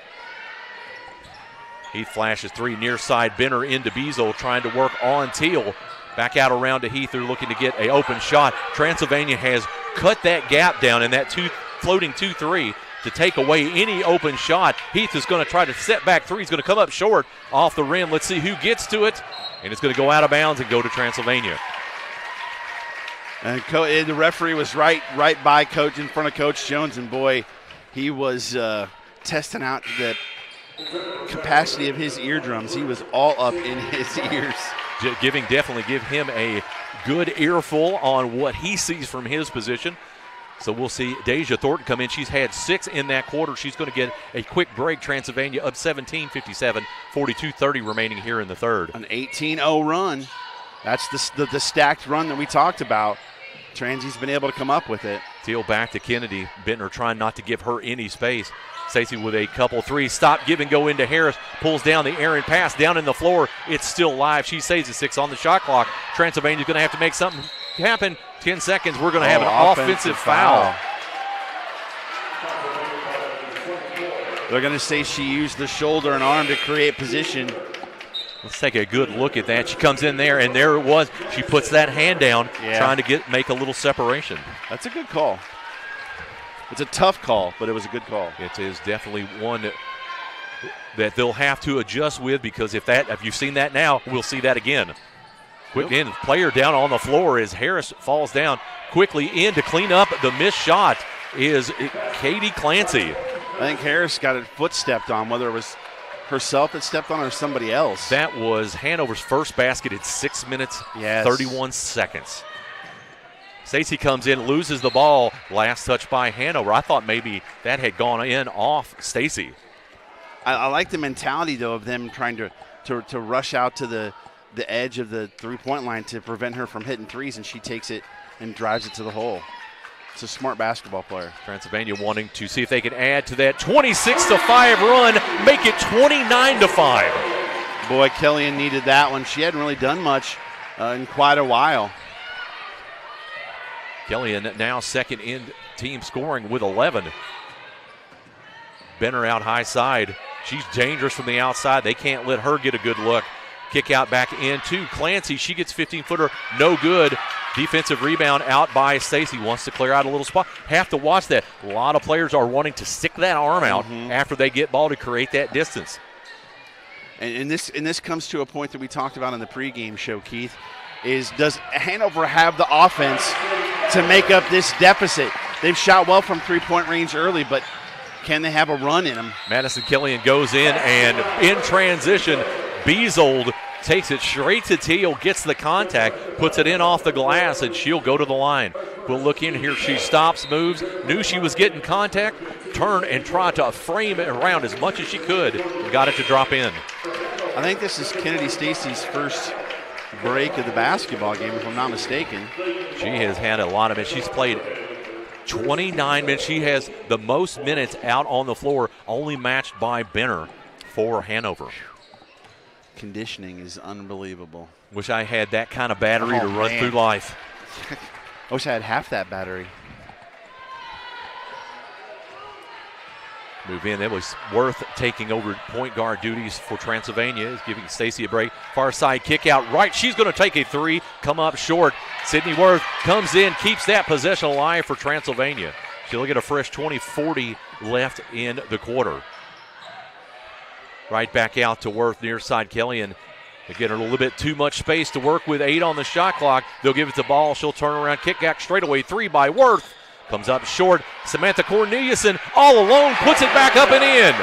Heath flashes 3 near side. Benner into Beazold trying to work on Teal. Back out around to Heath. They're looking to get an open shot. Transylvania has cut that gap down in that floating 2-3 to take away any open shot. Heath is going to try to set back 3. He's going to come up short off the rim. Let's see who gets to it. And it's going to go out of bounds and go to Transylvania. And the referee was right by Coach, in front of Coach Jones, and boy, he was testing out the capacity of his eardrums. He was all up in his ears. Definitely give him a good earful on what he sees from his position. So we'll see Deja Thornton come in. She's had 6 in that quarter. She's going to get a quick break. Transylvania up 17-57, 42-30 remaining here in the third. An 18-0 run. That's the stacked run that we talked about. Transy's been able to come up with it. Teal back to Kennedy. Bentner trying not to give her any space. Stacey with a couple threes. Stop, give, and go into Harris. Pulls down the errant pass down in the floor. It's still live. She saves the 6 on the shot clock. Transylvania's going to have to make something happen. 10 seconds. We're going to have an offensive foul. They're going to say she used the shoulder and arm to create position. Let's take a good look at that. She comes in there, and there it was. She puts that hand down, trying to make a little separation. That's a good call. It's a tough call, but it was a good call. It is definitely one that they'll have to adjust with, because if you've seen that now, we'll see that again. Quick in, player down on the floor as Harris falls down. Quickly in to clean up the missed shot is Katie Clancy. I think Harris got her foot stepped on, whether it was herself that stepped on or somebody else. That was Hanover's first basket at 6 minutes, 31 seconds. Stacey comes in, loses the ball. Last touch by Hanover. I thought maybe that had gone in off Stacey. I like the mentality, though, of them trying to rush out to the edge of the three-point line to prevent her from hitting threes, and she takes it and drives it to the hole. It's a smart basketball player. Transylvania wanting to see if they can add to that 26-5 run, make it 29-5. Boy, Kellyanne needed that one. She hadn't really done much in quite a while. Kellyanne now second in team scoring with 11. Benner out high side. She's dangerous from the outside. They can't let her get a good look. Kick out back into Clancy. She gets 15-footer, no good. Defensive rebound out by Stacey. Wants to clear out a little spot. Have to watch that. A lot of players are wanting to stick that arm out after they get ball to create that distance. And this comes to a point that we talked about in the pregame show, Keith, is does Hanover have the offense to make up this deficit? They've shot well from three-point range early, but can they have a run in them? Madison Killian goes in, and in transition, Beazold takes it straight to Teal, gets the contact, puts it in off the glass, and she'll go to the line. We'll look in here. She stops, moves, knew she was getting contact, turned and tried to frame it around as much as she could, and got it to drop in. I think this is Kennedy Stacey's first break of the basketball game, if I'm not mistaken. She has had a lot of it. She's played 29 minutes. She has the most minutes out on the floor, only matched by Benner for Hanover. Conditioning is unbelievable. Wish I had that kind of battery to run through life. I wish I had half that battery. Move in. That was Worth taking over point guard duties for Transylvania. Is giving Stacey a break. Far side kick out right. She's going to take a three. Come up short. Sydney Worth comes in, keeps that possession alive for Transylvania. She'll get a fresh 20-40 left in the quarter. Right back out to Worth, near side Kellyanne. They get her a little bit too much space to work with, 8 on the shot clock. They'll give it the ball. She'll turn around, kick back straightaway, 3 by Worth. Comes up short. Samantha Corneliuson all alone, puts it back up and in.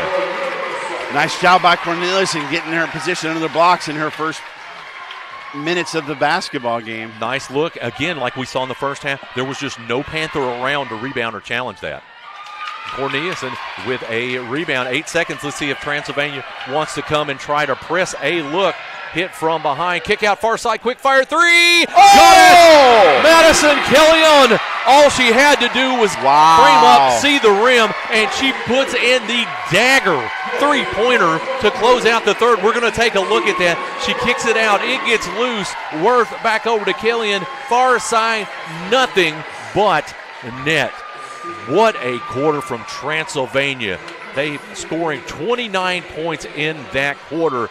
Nice job by Corneliuson getting her in position under the blocks in her first minutes of the basketball game. Nice look. Again, like we saw in the first half, there was just no Panther around to rebound or challenge that. Corneliuson with a rebound. 8 seconds. Let's see if Transylvania wants to come and try to press a look. Hit from behind. Kick out far side. Quick fire 3. Oh! Got it! Madison Kellyanne. All she had to do was frame up, see the rim, and she puts in the dagger three-pointer to close out the third. We're going to take a look at that. She kicks it out. It gets loose. Worth back over to Kellyanne. Far side, nothing but net. What a quarter from Transylvania. They scoring 29 points in that quarter.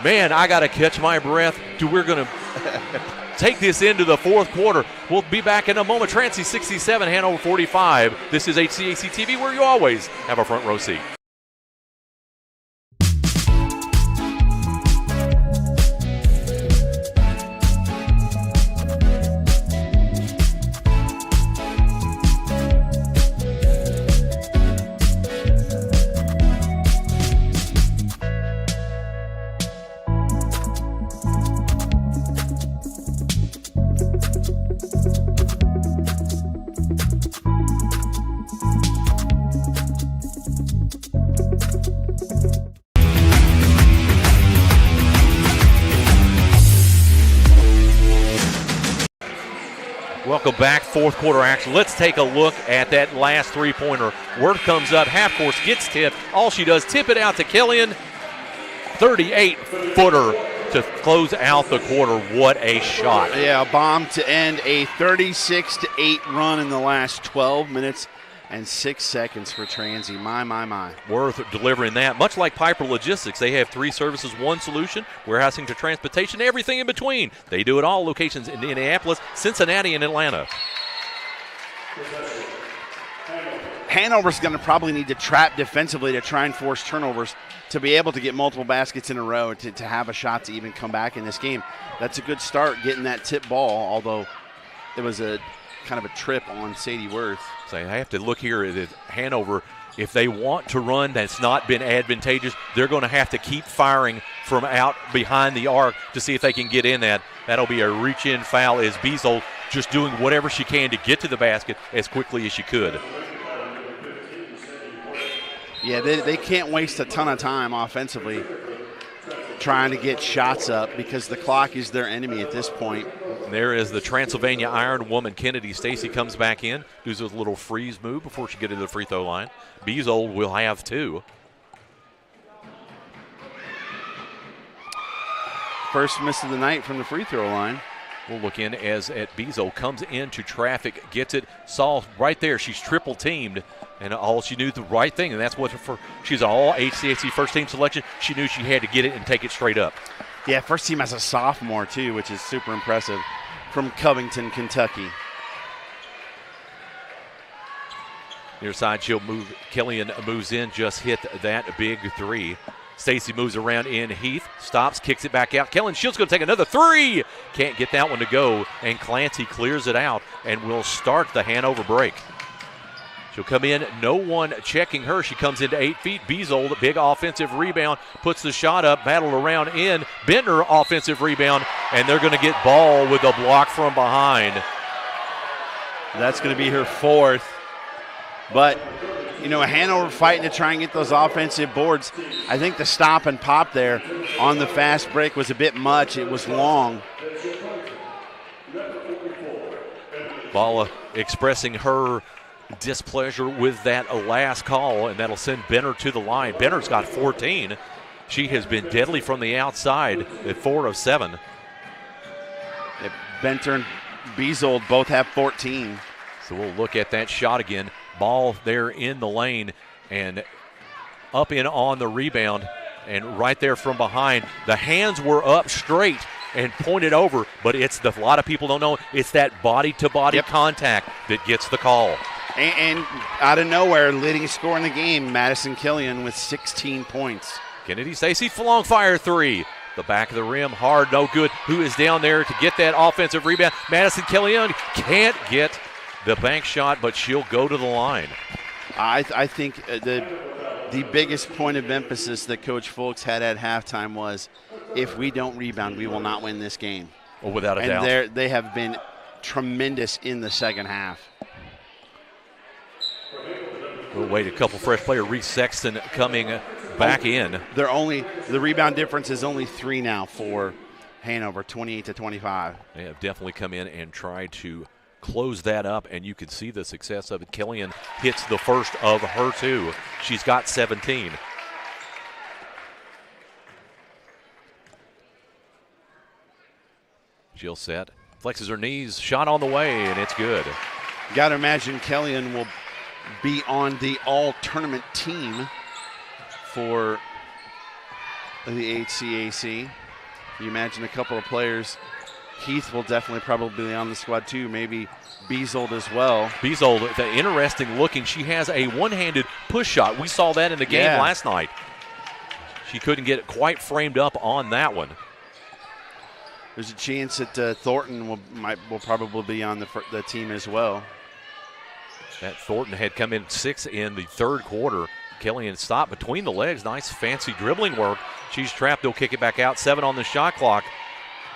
Man, I got to catch my breath. We're going to take this into the fourth quarter. We'll be back in a moment. Transy 67, Hanover 45. This is HCAC TV, where you always have a front row seat. Welcome back, fourth quarter action. Let's take a look at that last three-pointer. Word comes up, half course gets tipped. All she does, tip it out to Killian. 38-footer to close out the quarter. What a shot. Yeah, a bomb to end a 36-8 run in the last 12 minutes and 6 seconds for Transy. My. Worth delivering that. Much like Piper Logistics, they have 3 services, 1 solution, warehousing to transportation, everything in between. They do it all. Locations in Indianapolis, Cincinnati, and Atlanta. Hanover's going to probably need to trap defensively to try and force turnovers to be able to get multiple baskets in a row to have a shot to even come back in this game. That's a good start getting that tip ball, although it was a kind of a trip on Sadie Worth. So I have to look here at Hanover. If they want to run that's not been advantageous, they're going to have to keep firing from out behind the arc to see if they can get in that. That'll be a reach-in foul as Beazle just doing whatever she can to get to the basket as quickly as she could. Yeah, they can't waste a ton of time offensively trying to get shots up because the clock is their enemy at this point. There is the Transylvania Iron woman, Kennedy Stacy, comes back in, does a little freeze move before she gets to the free throw line. Beazold will have 2. First miss of the night from the free throw line. We'll look in as at Beazold comes into traffic, gets it, saw right there, she's triple teamed, and all she knew the right thing, and that's what she's an all HCAC first team selection. She knew she had to get it and take it straight up. Yeah, first team as a sophomore too, which is super impressive, from Covington, Kentucky. Near side, she'll move. Killian moves in, just hit that big 3. Stacy moves around in Heath, stops, kicks it back out. Killian Shields going to take another 3. Can't get that one to go, and Clancy clears it out and will start the Hanover break. She'll come in, no one checking her. She comes into 8 feet. Beazold, big offensive rebound, puts the shot up, battled around in. Bentner, offensive rebound, and they're going to get Ball with a block from behind. That's going to be her 4th. But, you know, Hanover fighting to try and get those offensive boards. I think the stop and pop there on the fast break was a bit much. It was long. Ball expressing her displeasure with that last call, and that'll send Benner to the line. Benner's got 14. She has been deadly from the outside at 4 of 7. Benter and Beazold both have 14. So we'll look at that shot again. Ball there in the lane and up in on the rebound, and right there from behind. The hands were up straight and pointed over, but it's a lot of people don't know, it's that body-to-body contact that gets the call. And out of nowhere, leading scorer in the game, Madison Killian with 16 points. Kennedy Stacy, long fire 3. The back of the rim, hard, no good. Who is down there to get that offensive rebound? Madison Killian can't get the bank shot, but she'll go to the line. I think the biggest point of emphasis that Coach Fulks had at halftime was, if we don't rebound, we will not win this game. Well, without a doubt. And they have been tremendous in the second half. We'll wait a couple fresh players. Reese Sexton coming back in. The rebound difference is only 3 now for Hanover, 28-25. They have definitely come in and tried to close that up, and you can see the success of it. Killian hits the first of her 2. She's got 17. Jill set, flexes her knees, shot on the way, and it's good. Got to imagine Killian will be on the all-tournament team for the HCAC. You imagine a couple of players. Heath will definitely probably be on the squad too, maybe Beazold as well. Beazold, the interesting looking, she has a one-handed push shot. We saw that in the game last night. She couldn't get it quite framed up on that one. There's a chance that Thornton will probably be on the team as well. That Thornton had come in 6 in the third quarter. Killian stopped between the legs. Nice fancy dribbling work. She's trapped. They'll kick it back out. 7 on the shot clock.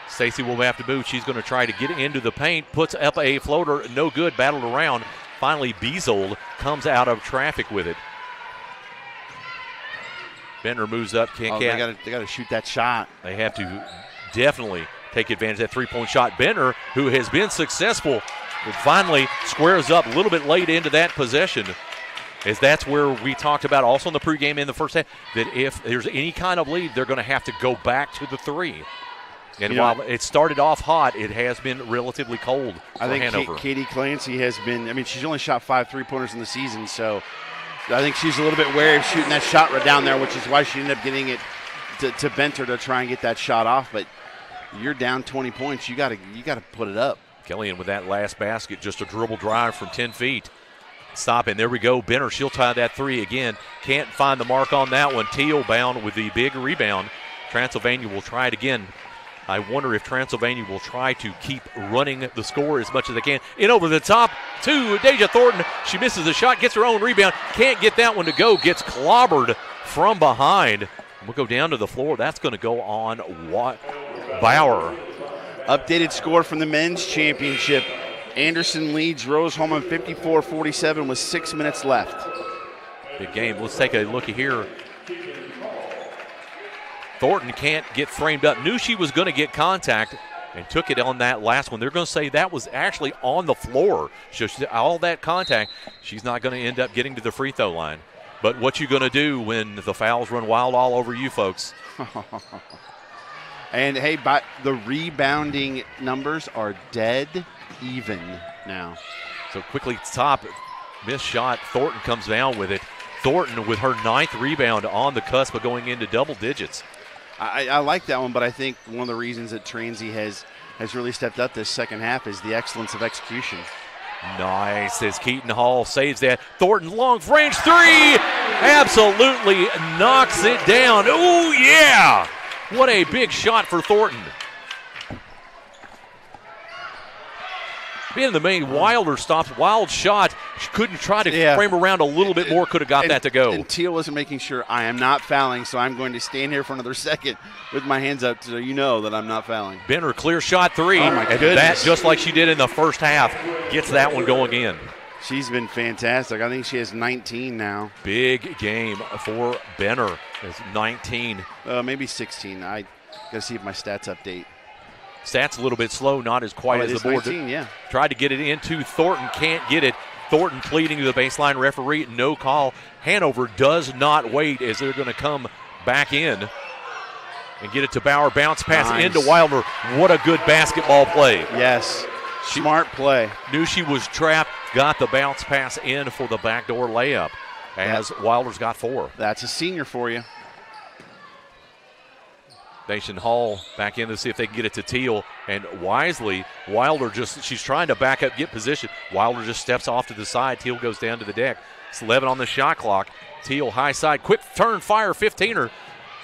Stacy will have to move. She's going to try to get into the paint. Puts up a floater. No good. Battled around. Finally, Beazold comes out of traffic with it. Bender moves up. They got to shoot that shot. They have to definitely take advantage of that three-point shot. Bender, who has been successful finally squares up a little bit late into that possession, as that's where we talked about also in the pregame in the first half, that if there's any kind of lead, they're going to have to go back to the three. And while it started off hot, it has been relatively cold for Hanover. Katie Clancy has been, she's only shot 5 3-pointers in the season, so I think she's a little bit wary of shooting that shot right down there, which is why she ended up getting it to Benter to try and get that shot off. But you're down 20 points. You got to put it up. Kellyanne with that last basket, just a dribble drive from 10 feet. Stop, and there we go. Benner, she'll tie that three again. Can't find the mark on that one. Teal bound with the big rebound. Transylvania will try it again. I wonder if Transylvania will try to keep running the score as much as they can. In over the top to Deja Thornton. She misses the shot, gets her own rebound. Can't get that one to go. Gets clobbered from behind. We'll go down to the floor. That's going to go on Bauer. Updated score from the men's championship. Anderson leads Rose-Hulman 54-47 with 6 minutes left. Big game. Let's take a look here. Thornton can't get framed up. Knew she was going to get contact and took it on that last one. They're going to say that was actually on the floor. So all that contact, she's not going to end up getting to the free throw line. But what you going to do when the fouls run wild all over you folks? And, hey, the rebounding numbers are dead even now. So quickly top, missed shot. Thornton comes down with it. Thornton with her 9th rebound on the cusp of going into double digits. I like that one, but I think one of the reasons that Transy has really stepped up this second half is the excellence of execution. Nice as Keaton Hall saves that. Thornton long range three. Absolutely knocks it down. Oh, yeah. What a big shot for Thornton. Being the main, Wilder stops. Wild shot. She couldn't try to frame around a little bit more. Could have got that to go. And Teal wasn't making sure I am not fouling, so I'm going to stand here for another second with my hands up so you know that I'm not fouling. Benner, clear shot three. Oh, my goodness. That, just like she did in the first half, gets that one going in. She's been fantastic. I think she has 19 now. Big game for Benner. It's 19. Maybe 16. I got to see if my stats update. Stats a little bit slow, not as quiet as the board. 19, yeah. Tried to get it into Thornton, can't get it. Thornton pleading to the baseline referee, no call. Hanover does not wait as they're going to come back in and get it to Bauer. Bounce pass into Wilder. What a good basketball play. Yes, smart play. Knew she was trapped, got the bounce pass in for the backdoor layup as Wilder's got 4. That's a senior for you. Nation Hall back in to see if they can get it to Teal. And wisely, Wilder she's trying to back up, get position. Wilder just steps off to the side. Teal goes down to the deck. It's 11 on the shot clock. Teal high side, quick turn, fire, 15er.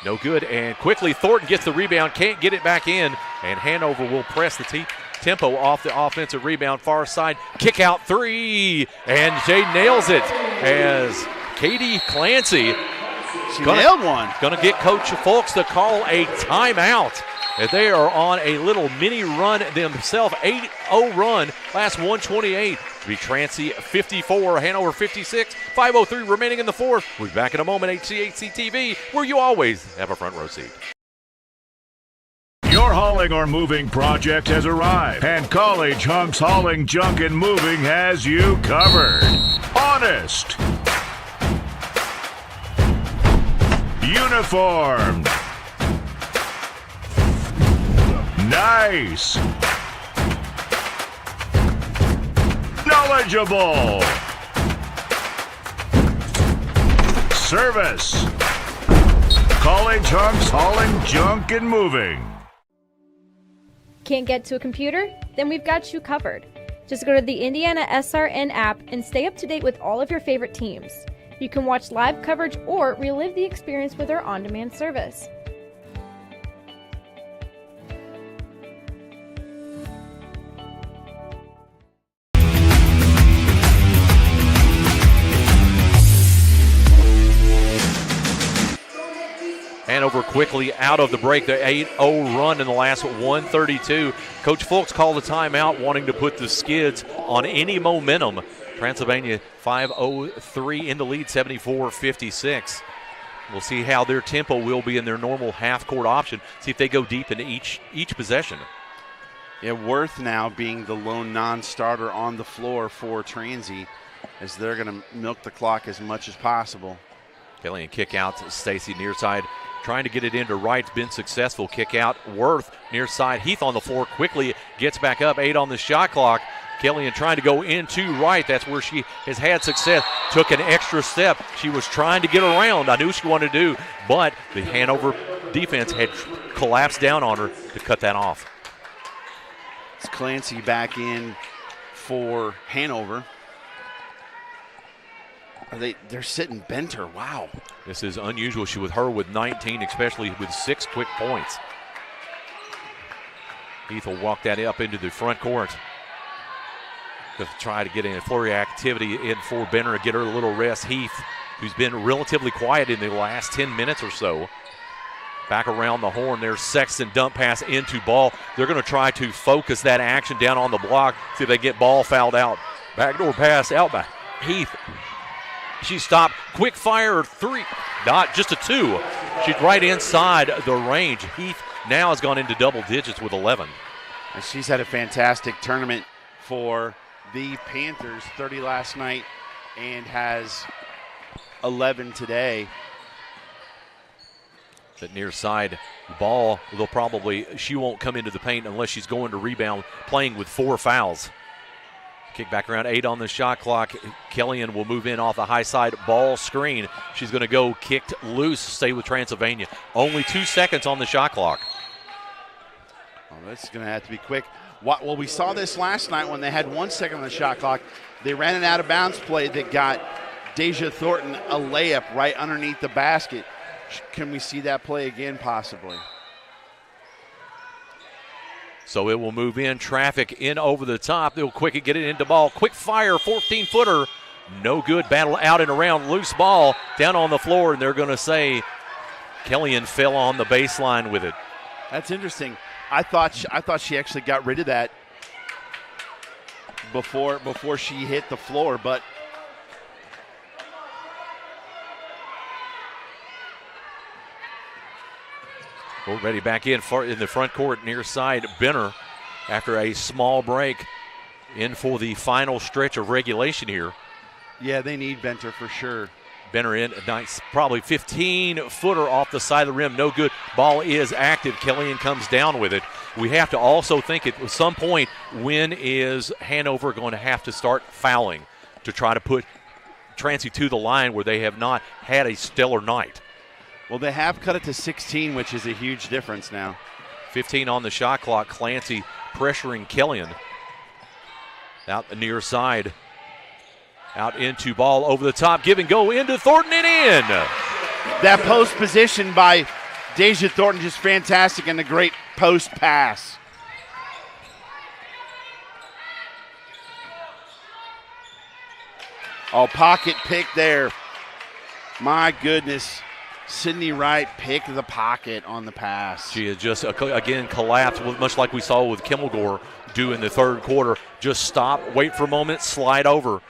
No good. And quickly, Thornton gets the rebound, can't get it back in. And Hanover will press the tempo off the offensive rebound, far side. Kick out three. And Jay nails it as Katie Clancy. She nailed one. Going to get Coach Fulks to call a timeout. And they are on a little mini run themselves, 8-0 run, last 128. To be Transy 54, Hanover 56, 5:03 remaining in the fourth. We'll be back in a moment, HCAC TV, where you always have a front row seat. Your hauling or moving project has arrived, and College Hunks Hauling, Junk, and Moving has you covered. Honest. Uniformed. Nice. Knowledgeable. Service. College Hunks Hauling, Junk, and Moving. Can't get to a computer? Then we've got you covered. Just go to the IndianaSRN app and stay up to date with all of your favorite teams. You can watch live coverage or relive the experience with our on-demand service. Hanover quickly out of the break. The 8-0 run in the last 132. Coach Fulks called a timeout, wanting to put the Skids on any momentum. Transylvania 5:03 in the lead, 74-56. We'll see how their tempo will be in their normal half-court option. See if they go deep into each possession. Yeah, Worth now being the lone non-starter on the floor for Transy, as they're going to milk the clock as much as possible. Killian kick out to Stacy near side, trying to get it into right. Been successful. Kick out. Worth near side. Heath on the floor quickly gets back up. 8 on the shot clock. Killian trying to go into right. That's where she has had success. Took an extra step. She was trying to get around. I knew she wanted to do, but the Hanover defense had collapsed down on her to cut that off. It's Clancy back in for Hanover. They're sitting Benter. Wow. This is unusual. She with her with 19, especially with 6 quick points. Heath will walk that up into the front court to try to get in a flurry activity in for Benter and get her a little rest. Heath, who's been relatively quiet in the last 10 minutes or so. Back around the horn, there's Sexton, dump pass into Ball. They're going to try to focus that action down on the block, see if they get Ball fouled out. Backdoor pass out by Heath. She stopped. Quick fire 3, not just a 2. She's right inside the range. Heath now has gone into double digits with 11. And she's had a fantastic tournament for the Panthers, 30 last night and has 11 today. That near side Ball, she won't come into the paint unless she's going to rebound, playing with 4 fouls. Kick back around, 8 on the shot clock. Killian will move in off the high side. Ball screen. She's going to go kicked loose, stay with Transylvania. Only 2 seconds on the shot clock. Oh, this is going to have to be quick. Well, we saw this last night when they had 1 second on the shot clock. They ran an out-of-bounds play that got Deja Thornton a layup right underneath the basket. Can we see that play again possibly? So it will move in, traffic in over the top. They'll quick get it into Ball. Quick fire, 14-footer. No good. Battle out and around. Loose ball down on the floor, and they're going to say Killian fell on the baseline with it. That's interesting. I thought she actually got rid of that before she hit the floor, but already back in the front court near side. Benner, after a small break, in for the final stretch of regulation here. Yeah, they need Benter for sure. Benner in, a nice, probably 15-footer off the side of the rim. No good. Ball is active. Killian comes down with it. We have to also think at some point, when is Hanover going to have to start fouling to try to put Transy to the line where they have not had a stellar night? Well, they have cut it to 16, which is a huge difference now. 15 on the shot clock. Clancy pressuring Killian. Out the near side. Out into Ball over the top. Give and go into Thornton and in. That post position by Deja Thornton just fantastic, and a great post pass. Oh, pocket pick there. My goodness. Sydney Wright picked the pocket on the pass. She has just, again, collapsed, much like we saw with Kimmelgore do in the third quarter. Just stop, wait for a moment, slide over,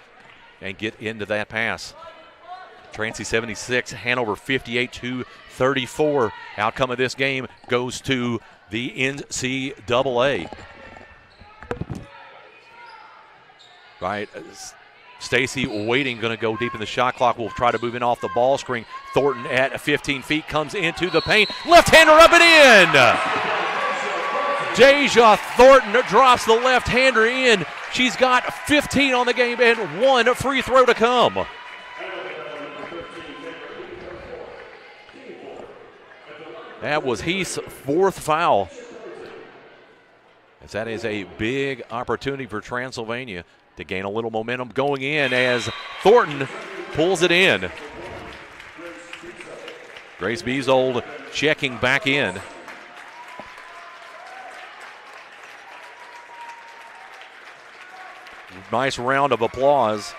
and get into that pass. Transy 76, Hanover 58-34. Outcome of this game goes to the NCAA. Right. Stacy waiting, going to go deep in the shot clock. Will try to move in off the ball screen. Thornton at 15 feet comes into the paint. Left-hander up and in. Deja Thornton drops the left-hander in. She's got 15 on the game and 1 free throw to come. That was Heath's 4th foul. As that is a big opportunity for Transylvania to gain a little momentum going in as Thornton pulls it in. Grace Beazold checking back in. Nice round of applause.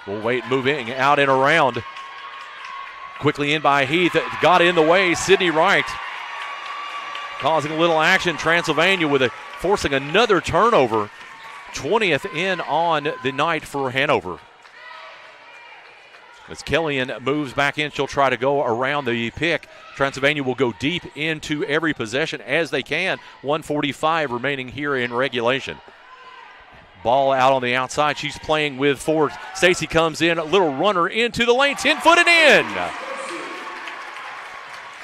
We'll wait, moving out and around. Quickly in by Heath, got in the way, Sydney Wright. Causing a little action, Transylvania forcing another turnover. 20th in on the night for Hanover. As Killian moves back in, she'll try to go around the pick. Transylvania will go deep into every possession as they can. 1:45 remaining here in regulation. Ball out on the outside. She's playing with forward. Stacy comes in, a little runner into the lane, 10-foot and in.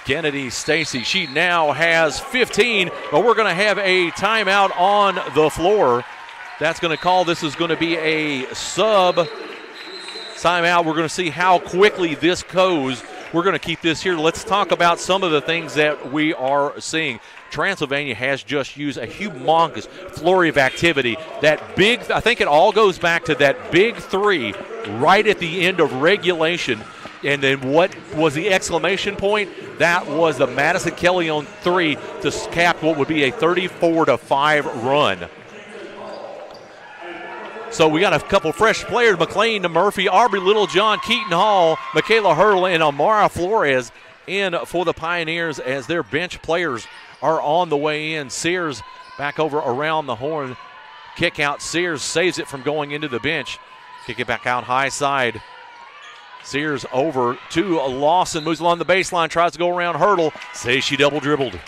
Kennedy Stacy, she now has 15, but we're going to have a timeout on the floor. That's going to call. This is going to be a sub timeout. We're going to see how quickly this goes. We're going to keep this here. Let's talk about some of the things that we are seeing. Transylvania has just used a humongous flurry of activity. That big, I think it all goes back to that big three right at the end of regulation. And then what was the exclamation point? That was the Madison Kelly on three to cap what would be a 34-5 run. So we got a couple fresh players, McLean to Murphy, Aubrey Littlejohn, Keaton Hall, Michaela Hurdle, and Amara Flores in for the Pioneers as their bench players are on the way in. Sears back over around the horn. Kick out. Sears saves it from going into the bench. Kick it back out high side. Sears over to Lawson. Moves along the baseline. Tries to go around Hurdle. Says she double dribbled.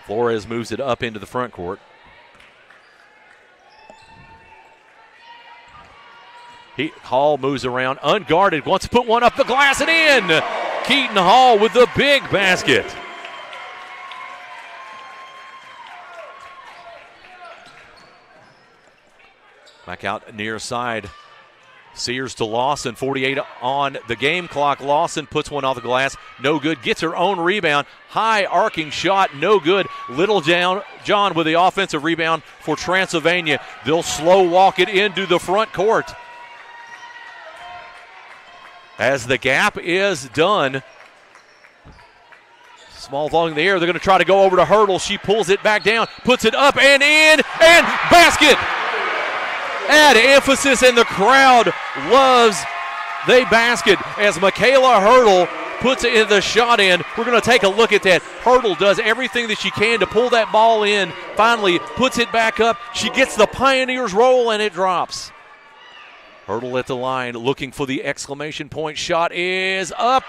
Flores moves it up into the front court. Hall moves around, unguarded, wants to put one up the glass and in. Keaton Hall with the big basket. Back out near side. Sears to Lawson, 48 on the game clock. Lawson puts one off the glass, no good. Gets her own rebound, high arcing shot, no good. Littlejohn with the offensive rebound for Transylvania. They'll slow walk it into the front court. As the gap is done, small volume in the air, they're going to try to go over to Hurdle. She pulls it back down, puts it up and in, and basket! Add emphasis, and the crowd loves the basket as Michaela Hurdle puts it in the shot in. We're going to take a look at that. Hurdle does everything that she can to pull that ball in. Finally puts it back up. She gets the Pioneers roll, and it drops. Hurdle at the line looking for the exclamation point. Shot is up.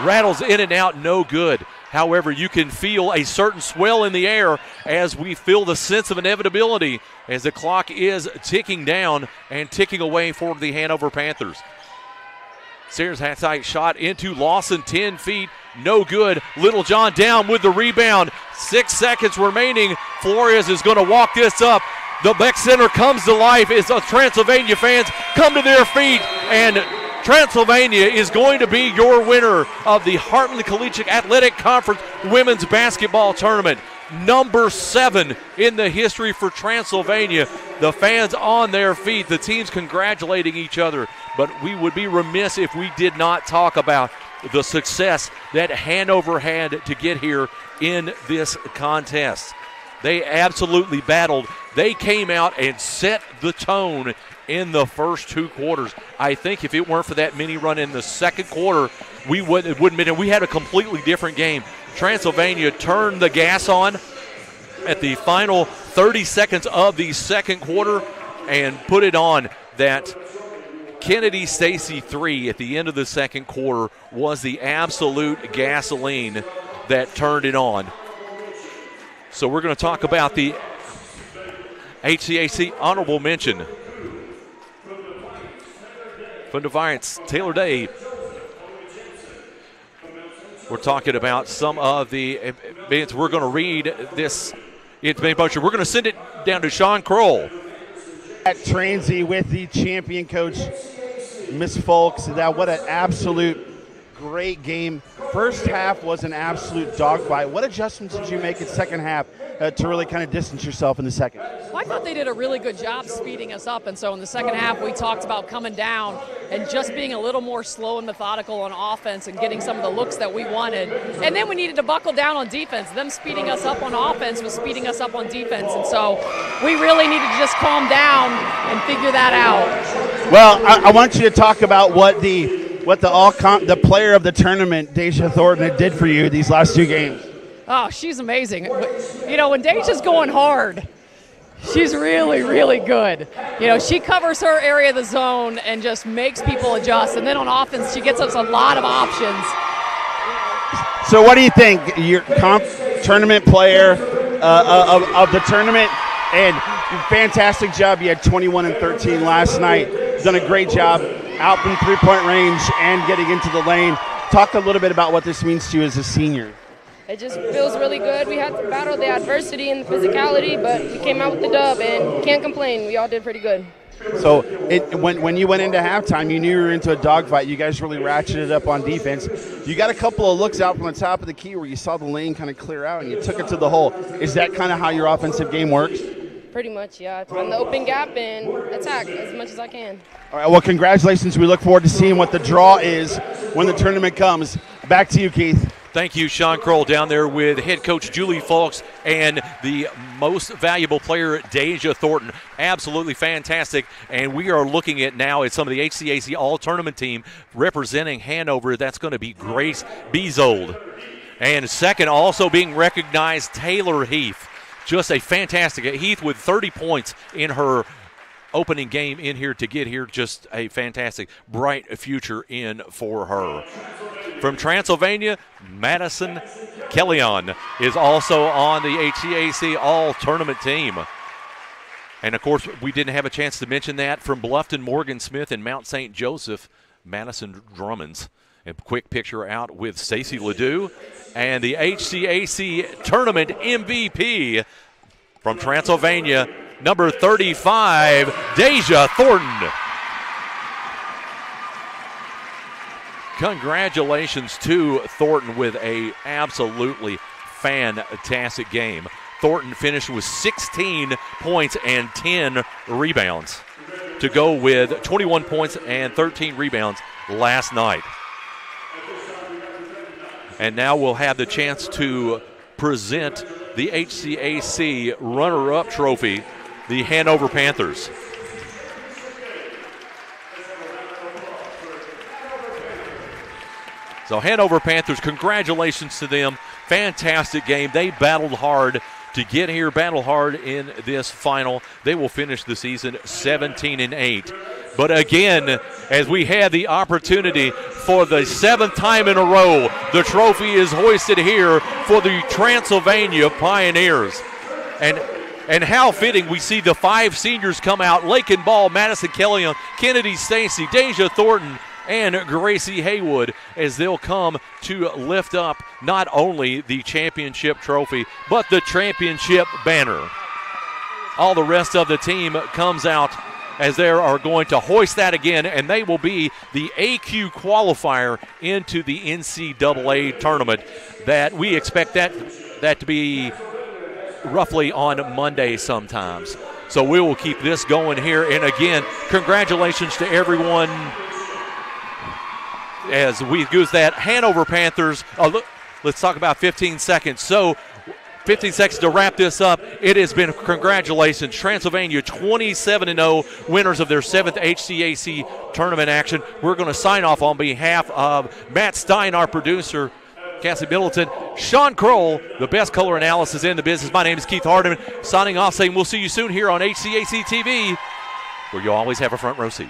Rattles in and out, no good. However, you can feel a certain swell in the air as we feel the sense of inevitability as the clock is ticking down and ticking away for the Hanover Panthers. Sears has a shot into Lawson, 10 feet, no good. Littlejohn down with the rebound. 6 seconds remaining. Flores is going to walk this up. The Beck Center comes to life as the Transylvania fans come to their feet, and Transylvania is going to be your winner of the Heartland Collegiate Athletic Conference Women's Basketball Tournament. Number 7 in the history for Transylvania. The fans on their feet, the teams congratulating each other. But we would be remiss if we did not talk about the success that Hanover had to get here in this contest. They absolutely battled. They came out and set the tone in the first 2 quarters. I think if it weren't for that mini run in the second quarter, it wouldn't been. We had a completely different game. Transylvania turned the gas on at the final 30 seconds of the second quarter and put it on. That Kennedy Stacy 3 at the end of the second quarter was the absolute gasoline that turned it on. So we're going to talk about the HCAC honorable mention. From Defiance, Taylor Day. We're talking about some of the events. We're going to read this information. We're going to send it down to Sean Kroll. At Transy with the champion coach, Miss Folks. What an absolute great game. First half was an absolute dogfight. What adjustments did you make in second half to really kind of distance yourself in the second? Well, I thought they did a really good job speeding us up, and so in the second half we talked about coming down and just being a little more slow and methodical on offense and getting some of the looks that we wanted. And then we needed to buckle down on defense. Them speeding us up on offense was speeding us up on defense, and so we really needed to just calm down and figure that out. Well, I want you to talk about what the player of the tournament, Deja Thornton, did for you these last 2 games. Oh, she's amazing. You know, when Deja's going hard, she's really, really good. You know, she covers her area of the zone and just makes people adjust. And then on offense, she gets us a lot of options. So what do you think? Your tournament player of the tournament, and fantastic job. You had 21 and 13 last night. Done a great job out from three-point range and getting into the lane. Talk a little bit about what this means to you as a senior. It just feels really good. We had to battle the adversity and the physicality, but we came out with the dub and can't complain. We all did pretty good. So when you went into halftime, you knew you were into a dogfight. You guys really ratcheted up on defense. You got a couple of looks out from the top of the key where you saw the lane kind of clear out and you took it to the hole. Is that kind of how your offensive game works? Pretty much, yeah. Find the open gap and attack as much as I can. All right, well, congratulations. We look forward to seeing what the draw is when the tournament comes. Back to you, Keith. Thank you, Sean Kroll, down there with head coach Julie Falks and the most valuable player, Deja Thornton. Absolutely fantastic. And we are looking at now at some of the HCAC all-tournament team representing Hanover. That's going to be Grace Bezold. And second, also being recognized, Taylor Heath. Just a fantastic Heath with 30 points in her opening game in here to get here. Just a fantastic, bright future in for her. From Transylvania, Madison Kellyon is also on the HCAC all-tournament team. And, of course, we didn't have a chance to mention that from Bluffton, Morgan Smith, and Mount St. Joseph, Madison Drummonds. A quick picture out with Stacey Ledoux and the HCAC tournament MVP from Transylvania, number 35, Deja Thornton. Congratulations to Thornton with a absolutely fantastic game. Thornton finished with 16 points and 10 rebounds to go with 21 points and 13 rebounds last night. And now we'll have the chance to present the HCAC runner-up trophy, the Hanover Panthers. So Hanover Panthers, congratulations to them. Fantastic game. They battled hard to get here, battled hard in this final. They will finish the season 17-8. But again, as we had the opportunity for the 7th time in a row, the trophy is hoisted here for the Transylvania Pioneers. And how fitting we see the 5 seniors come out: Lakin Ball, Madison Kellyon, Kennedy Stacy, Deja Thornton, and Gracie Haywood, as they'll come to lift up not only the championship trophy, but the championship banner. All the rest of the team comes out as they are going to hoist that again, and they will be the AQ qualifier into the NCAA tournament that we expect that to be roughly on Monday sometimes. So we will keep this going here. And again, congratulations to everyone as we goose that. Hanover Panthers, let's talk about 15 seconds. So 15 seconds to wrap this up. It has been congratulations. Transylvania 27-0, winners of their 7th HCAC tournament action. We're going to sign off on behalf of Matt Stein, our producer, Cassie Middleton, Sean Kroll, the best color analysis in the business. My name is Keith Hardiman, signing off saying we'll see you soon here on HCAC TV, where you'll always have a front row seat.